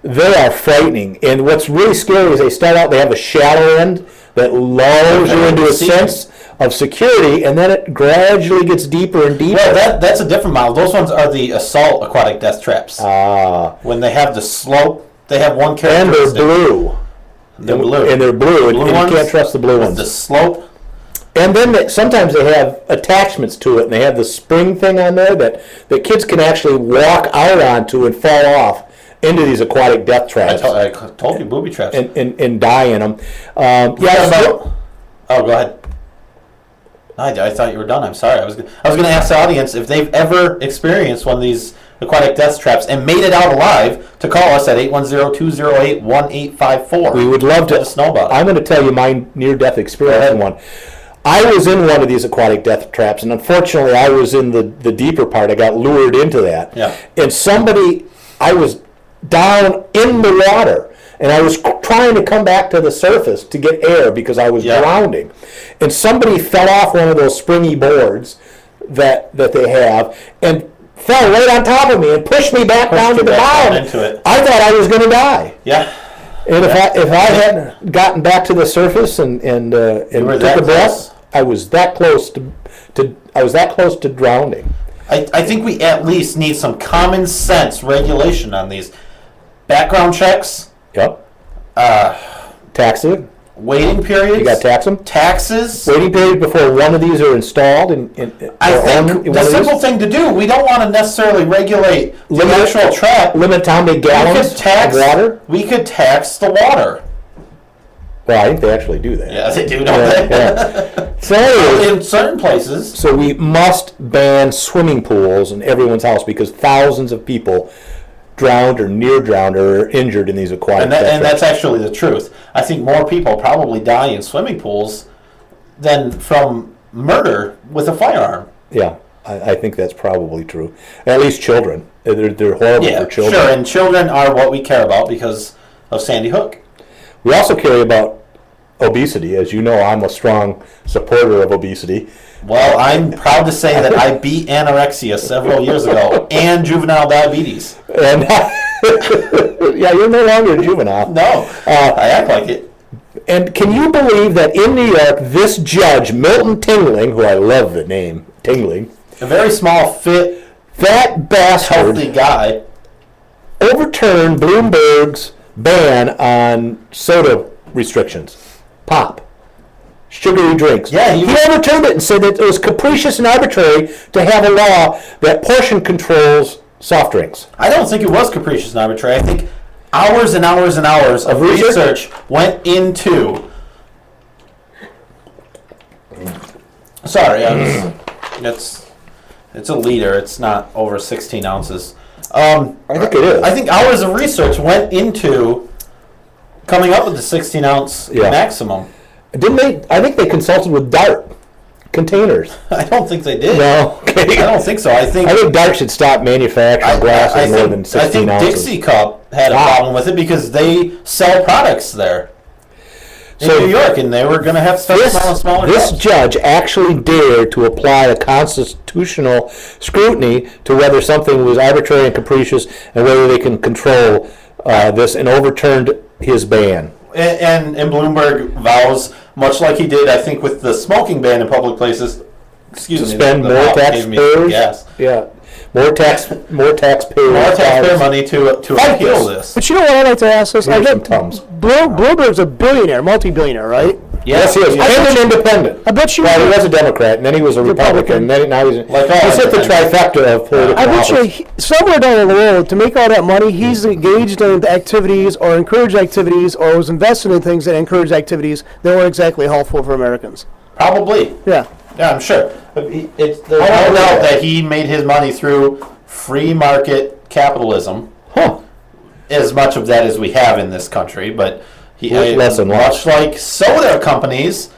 they are frightening. And what's really scary is they start out, they have a shallow end that lulls you into a sense of security, and then it gradually gets deeper and deeper. Well, that's a different model. Those ones are the assault aquatic death traps. When they have the slope, they have one and characteristic. they're blue. They're blue. And they're blue, and Blue you ones can't trust the blue with ones. the slope. And then sometimes they have attachments to it, and they have the spring thing on there that kids can actually walk out onto and fall off into these aquatic death traps I told you, booby traps. and die in them. Oh, go ahead. I thought you were done. I'm sorry. I was going to ask the audience if they've ever experienced one of these aquatic death traps and made it out alive to call us at 810-208-1854. We would love to. Let us know about it. I'm going to tell you my near-death experience in one. I was in one of these aquatic death traps, and unfortunately, I was in the deeper part. I got lured into that. Yeah. And I was down in the water, and I was trying to come back to the surface to get air because I was drowning. And somebody fell off one of those springy boards that they have and fell right on top of me and pushed me back down to the bottom. Into it. I thought I was going to die. Yeah. And if I hadn't gotten back to the surface and were took that a breath, close? I was that close to drowning. I think we at least need some common sense regulation on these background checks. Yep. Taxi. waiting periods. You got to tax them. Taxes. Waiting period before one of these are installed. I think the simple thing to do. We don't want to necessarily regulate the actual trap. Limit how many gallons of water. We could tax the water. Well, I think they actually do that. Yeah, they do, don't they? Yeah. So in certain places. So we must ban swimming pools in everyone's house because thousands of people drowned or near drowned or injured in these aquatic and that's actually the truth. I think more people probably die in swimming pools than from murder with a firearm. Yeah, I think that's probably true. At least children. They're horrible for children. Sure, and children are what we care about because of Sandy Hook. We also care about obesity. As you know, I'm a strong supporter of obesity. Well, I'm proud to say that I beat anorexia several years ago and juvenile diabetes. And yeah, you're no longer a juvenile. No, I act like it. And can you believe that in New York, this judge, Milton Tingling, who I love the name, Tingling, a very small, fit, that bastard, healthy guy, overturned Bloomberg's ban on soda restrictions, pop, sugary drinks. Yeah, he overturned it and said that it was capricious and arbitrary to have a law that portion controls soft drinks. I don't think it was capricious and arbitrary. I think hours and hours and hours of research went into. Sorry, it's a liter. It's not over 16 ounces. I think it is. I think hours of research went into coming up with the 16-ounce maximum. Didn't they? I think they consulted with Dart containers. I don't think they did. No, okay. I don't think so. I think Dart should stop manufacturing glasses more than 16 ounces. I think Dixie Cup had a problem with it because they sell products there in New York, and they were going to have to start smaller smaller This cups. judge actually dared to apply a constitutional scrutiny to whether something was arbitrary and capricious and whether they can control this, and overturned his ban. And Bloomberg vows, much like he did, I think, with the smoking ban in public places. Excuse me. Spend more taxpayers. Yes. Yeah. More taxpayer money to appeal this. But you know what I'd like to ask this? Bloomberg's a billionaire, multi-billionaire, right? Yes, he is. And an independent. I bet you. Well, he was a Democrat, and then he was a Republican, and then now he's hit the trifecta of political I bet office. you somewhere down the road, to make all that money, he's engaged in activities or encouraged activities or was invested in things that encouraged activities that were exactly helpful for Americans. Probably. Yeah. Yeah, I'm sure. There's no doubt that he made his money through free market capitalism. As much of that as we have in this country, but much like soda companies,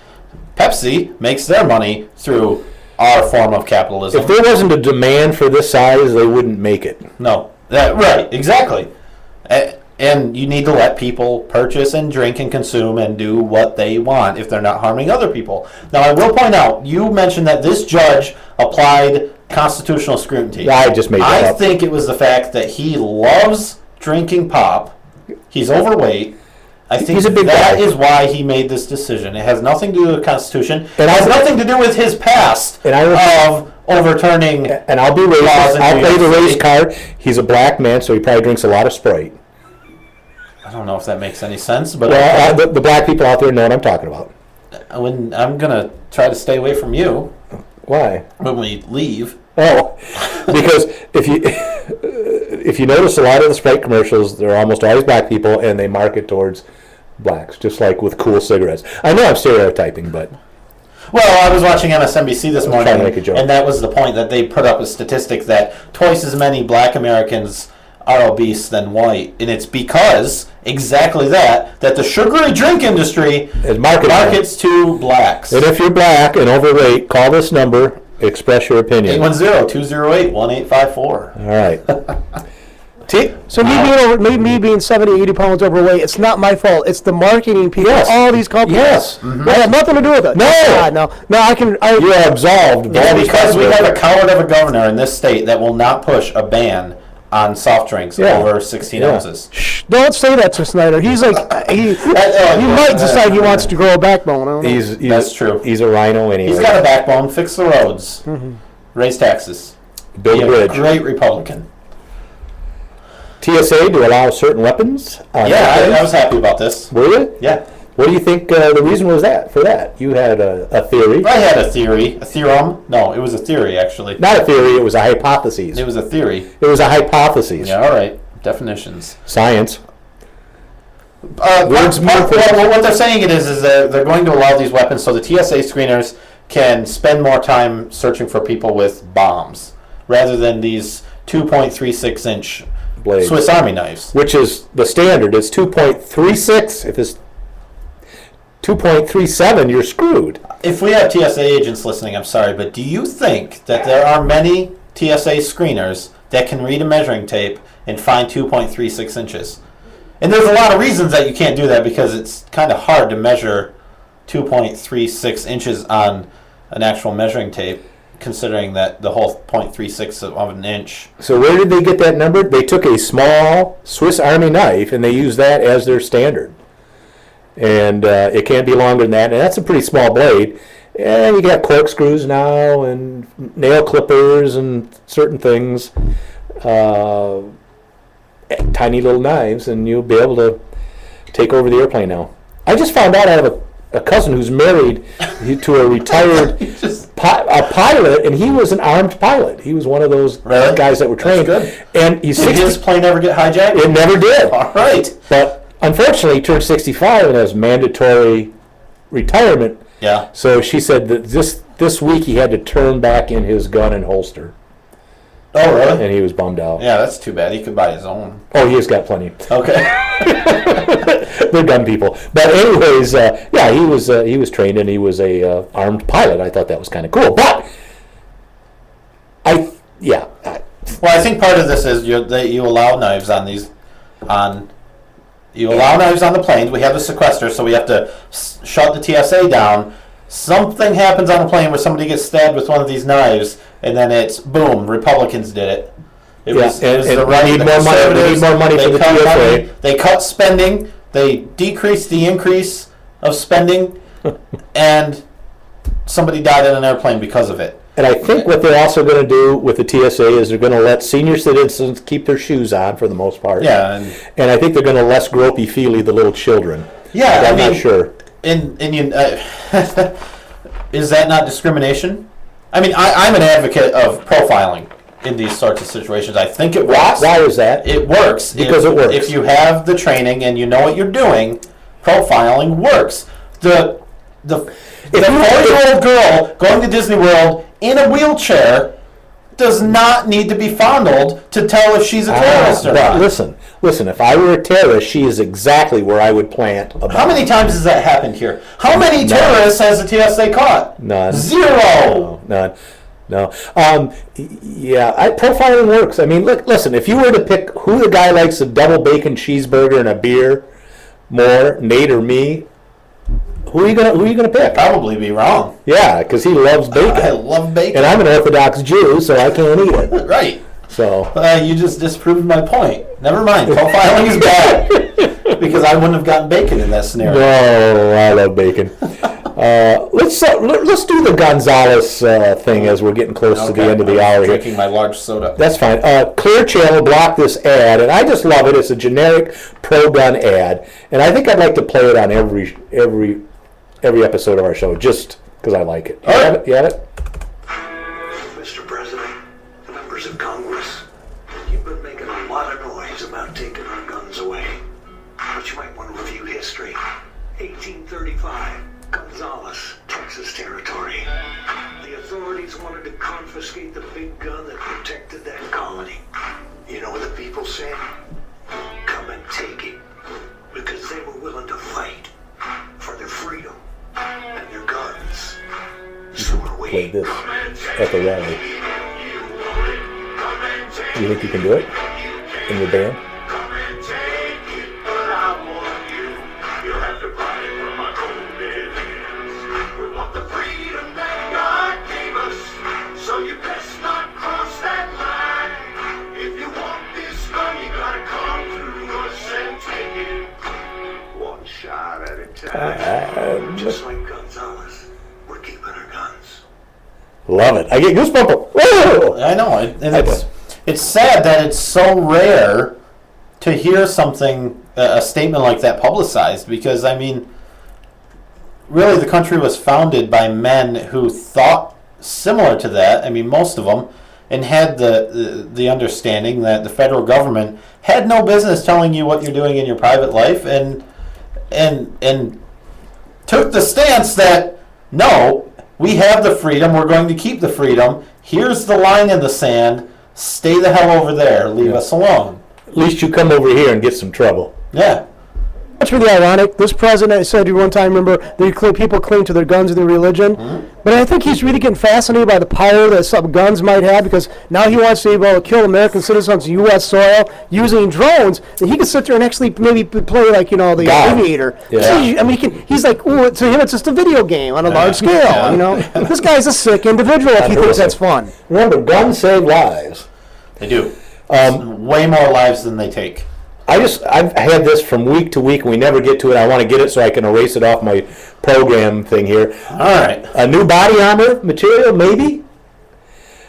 Pepsi makes their money through our form of capitalism. If there wasn't a demand for this size, they wouldn't make it. No. Right, exactly. And you need to let people purchase and drink and consume and do what they want if they're not harming other people. Now, I will point out, you mentioned that this judge applied constitutional scrutiny. Yeah, I just made that up. I think it was the fact that he loves drinking pop. He's overweight. I think that is why he made this decision. It has nothing to do with the Constitution. It has nothing to do with his past of overturning. And I'll be racist. I'll play the race card. He's a black man, so he probably drinks a lot of Sprite. I don't know if that makes any sense, but the black people out there know what I'm talking about. I'm gonna try to stay away from you. Why? When we leave. Oh, because if you notice a lot of the Sprite commercials, they're almost always black people, and they market towards blacks, just like with cool cigarettes. I know I'm stereotyping, but. Well, I was watching MSNBC this morning, trying to make a joke. And that was the point, that they put up a statistic that twice as many black Americans are obese than white, and it's because exactly that the sugary drink industry markets to blacks. And if you're black and overweight, call this number, express your opinion. 810-208-1854. All right. So me being 70, 80 pounds overweight, it's not my fault. It's the marketing people, all these companies. Yes. Mm-hmm. I have nothing to do with it. No, you are absolved. It's because we have a coward of a governor in this state that will not push a ban on soft drinks over 16 ounces. Shh, don't say that to Snyder. He's like, he might decide he wants to grow a backbone. I don't know. That's true. He's a rhino anyway. He's got a backbone. Fix the roads. Mm-hmm. Raise taxes. Build a bridge. Great Republican. TSA to allow certain weapons? I was happy about this. Were you? Yeah. What do you think the reason was for that? You had a theory. I had a theory. A theorem? No, it was a theory, actually. Not a theory, it was a hypothesis. It was a theory. It was a hypothesis. Yeah, all right. Definitions. Science. What they're saying is they're going to allow these weapons so the TSA screeners can spend more time searching for people with bombs rather than these 2.36-inch Blades. Swiss Army knives. Which is the standard. It's 2.36. If it's 2.37, you're screwed. If we have TSA agents listening, I'm sorry, but do you think that there are many TSA screeners that can read a measuring tape and find 2.36 inches? And there's a lot of reasons that you can't do that because it's kind of hard to measure 2.36 inches on an actual measuring tape, considering that the whole 0.36 of an inch. So where did they get that number? They took a small Swiss Army knife and they used that as their standard. And it can't be longer than that. And that's a pretty small blade. And you got corkscrews now and nail clippers and certain things. Tiny little knives, and you'll be able to take over the airplane now. I just found out I have a cousin who's married to a retired pilot, and he was an armed pilot. He was one of those guys that were trained. That's good. And he's Did his plane ever get hijacked? It never did. All right. But unfortunately, he turned 65 and has mandatory retirement. Yeah. So she said that this week he had to turn back in his gun and holster. Oh, really? And he was bummed out. Yeah, that's too bad. He could buy his own. Oh, he's got plenty. Okay. They're gun people. But anyways, yeah, he was trained and he was a armed pilot. I thought that was kind of cool. But Well, I think part of this is you allow knives on these, you allow knives on the planes. We have the sequester, so we have to shut the TSA down. Something happens on the plane where somebody gets stabbed with one of these knives, and then it's boom. Republicans did it. It was the right. We need more money for the TSA. They cut spending. They decreased the increase of spending, and somebody died in an airplane because of it. And I think what they're also going to do with the TSA is they're going to let senior citizens keep their shoes on for the most part. Yeah, and I think they're going to less gropey-feely the little children. Yeah, I'm not sure. And you, is that not discrimination? I mean, I'm an advocate of profiling in these sorts of situations. I think it works. Why is that? It works. Because it works. If you have the training and you know what you're doing, profiling works. The 4-year-old girl going to Disney World in a wheelchair does not need to be fondled to tell if she's a terrorist or not. Listen, if I were a terrorist, she is exactly where I would plant a bomb. How many times has that happened here? How many terrorists has the TSA caught? None. 0. None. No. Profiling works. I mean, listen, if you were to pick who the guy likes a double bacon cheeseburger and a beer more, Nate or me, who are you gonna pick? Probably be wrong. Yeah, because he loves bacon. I love bacon. And I'm an Orthodox Jew, so I can't eat it. Right. So you just disproved my point. Never mind. Profiling is bad because I wouldn't have gotten bacon in that scenario. No, I love bacon. Let's do the Gonzalez thing as we're getting close to the end of the hour here. Drinking my large soda. That's fine. Clear Channel blocked this ad, and I just love it. It's a generic pro-gun ad, and I think I'd like to play it on every episode of our show just because I like it. You have it? Mr. President, members of Congress, you've been making a lot of noise about taking our guns away. But you might want to review history. 1835, Gonzales, Texas territory. The authorities wanted to confiscate the big gun that protected that colony. You know what the people said? Come and take it. Because they were willing to fight for their freedom and their guns. So are we. Play this at the rally. You think you can do it in your band? Just like Gonzales, we're keeping our guns. Love it. I get goosebumps. Whoa! I know. It's sad that it's so rare to hear something, a statement like that publicized, because, I mean, really the country was founded by men who thought similar to that. I mean, most of them, and had the understanding that the federal government had no business telling you what you're doing in your private life, and took the stance that no, we have the freedom, we're going to keep the freedom. Here's the line in the sand. Stay the hell over there. Leave us alone. At least you come over here and get some trouble. Yeah. That's really ironic. This president said one time, remember, people cling to their guns and their religion. Mm-hmm. But I think he's really getting fascinated by the power that some guns might have, because now he wants to be able to kill American citizens on U.S. soil using drones. And he can sit there and actually maybe play like, the Aviator. Yeah. I mean, he's like, ooh, to him it's just a video game on a large scale. This guy's a sick individual if he thinks that's fun. Remember, guns save lives. They do. Way more lives than they take. I've had this from week to week, and we never get to it. I want to get it so I can erase it off my program thing here. All right. A new body armor material, maybe?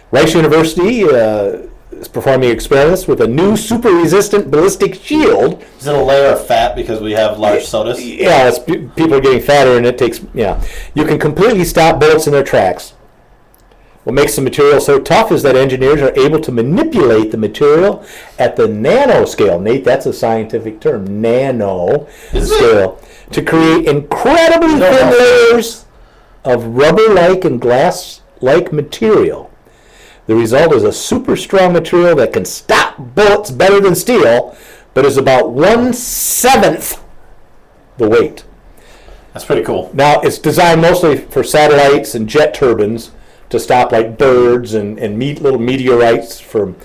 Rice University is performing experiments with a new super-resistant ballistic shield. Is it a layer of fat because we have large sodas? Yeah, people are getting fatter, and it takes, You can completely stop bullets in their tracks. What makes the material so tough is that engineers are able to manipulate the material at the nanoscale. Nate, that's a scientific term, nano scale, to create incredibly thin layers of rubber-like and glass-like material. The result is a super strong material that can stop bullets better than steel, but is about 1/7 the weight. That's pretty cool. Now, it's designed mostly for satellites and jet turbines, to stop like birds and little meteorites from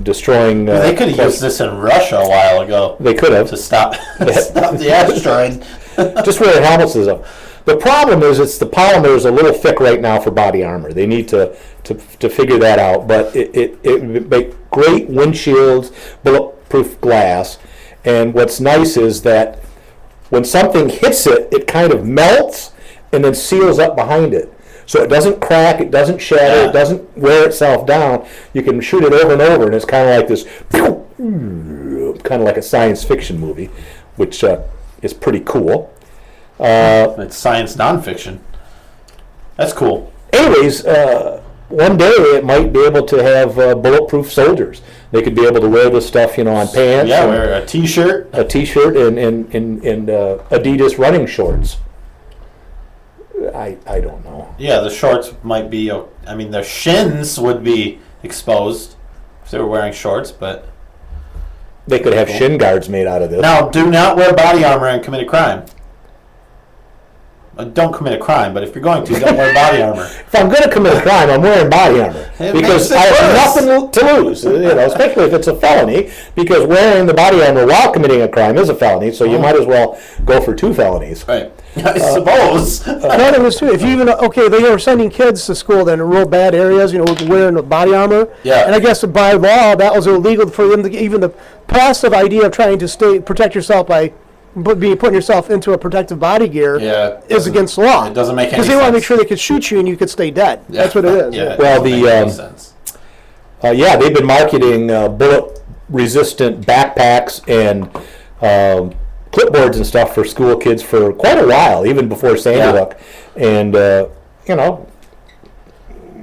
destroying. They could have used this in Russia a while ago. They could have to stop the asteroid. Just wear helmets and stuff. The problem is the polymer is a little thick right now for body armor. They need to figure that out. But it would make great windshields, bulletproof glass. And what's nice is that when something hits it, it kind of melts and then seals up behind it. So it doesn't crack, it doesn't shatter, it doesn't wear itself down. You can shoot it over and over, and it's kind of like this, kind of like a science fiction movie, which is pretty cool. It's science nonfiction. That's cool. Anyways, one day it might be able to have bulletproof soldiers. They could be able to wear this stuff, on pants. Yeah, wear a T-shirt. A T-shirt and Adidas running shorts. I don't know. Yeah, the shorts might be. I mean, their shins would be exposed if they were wearing shorts, but they could have shin guards made out of this. Now, do not wear body armor and commit a crime. Don't commit a crime, but if you're going to, don't wear body armor. If I'm going to commit a crime, I'm wearing body armor because I have nothing to lose. Especially if it's a felony, because wearing the body armor while committing a crime is a felony. So you might as well go for 2 felonies. Right. I suppose. Another was too. If you they are sending kids to school that in real bad areas, wearing body armor. Yeah. And I guess by law that was illegal for them to even the passive idea of trying to protect yourself by putting yourself into a protective body gear is against law. It doesn't make any sense. Because they want to make sure they could shoot you and you could stay dead. Yeah. That's what it is. Yeah. Well, they've been marketing bullet-resistant backpacks and clipboards and stuff for school kids for quite a while, even before Sandy Hook. And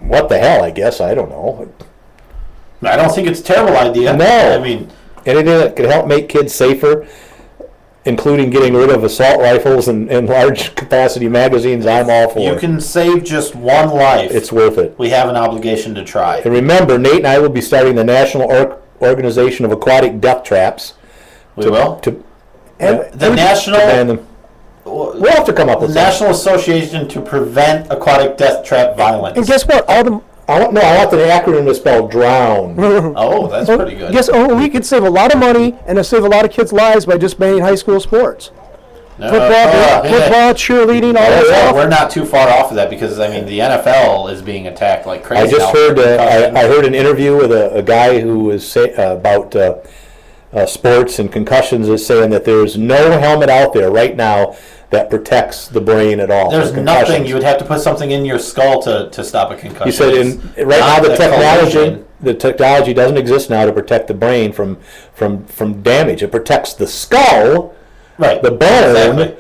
what the hell? I guess I don't know. I don't think it's a terrible idea. No, I mean anything that could help make kids safer, including getting rid of assault rifles and large capacity magazines, I'm all for. You can save just one life. It's worth it. We have an obligation to try. And remember, Nate and I will be starting the National Organization of Aquatic Death Traps. We will? The National... We'll have to come up with the National Association to Prevent Aquatic Death Trap Violence. And guess what? I want the acronym to spell drown. Oh, that's pretty good. Yes, we could save a lot of money and save a lot of kids' lives by just banning high school sports. Football, cheerleading, all that stuff. We're not too far off of that because, the NFL is being attacked like crazy. I just heard I heard an interview with a guy who was about sports and concussions, is saying that there's no helmet out there right now that protects the brain at all. There's nothing. You would have to put something in your skull to stop a concussion. He said, right now the technology doesn't exist now to protect the brain from damage. It protects the skull, right, the bone,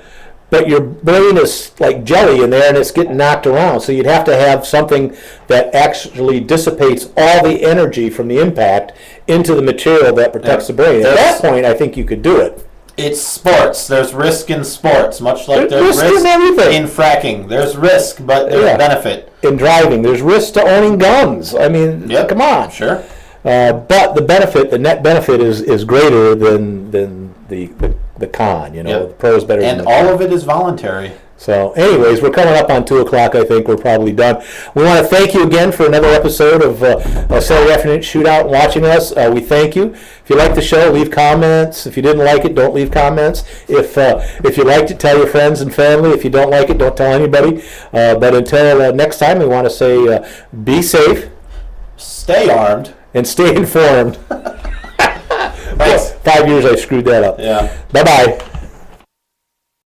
but your brain is like jelly in there and it's getting knocked around. So you'd have to have something that actually dissipates all the energy from the impact into the material that protects the brain. At that point, I think you could do it. It's sports. There's risk in sports, much like there's risk in everything. in fracking. There's risk, but there's benefit. In driving, there's risk to owning guns. I mean, come on. Sure. But the net benefit is greater than the con. You know, the pro is better. And than the all con. of it is voluntary. So, anyways, we're coming up on 2:00. I think we're probably done. We want to thank you again for another episode of Saturday Afternoon Shootout and watching us. We thank you. If you like the show, leave comments. If you didn't like it, don't leave comments. If you liked it, tell your friends and family. If you don't like it, don't tell anybody. But until next time, we want to say be safe. Stay armed. And stay informed. Thanks. 5 years I screwed that up. Yeah. Bye-bye.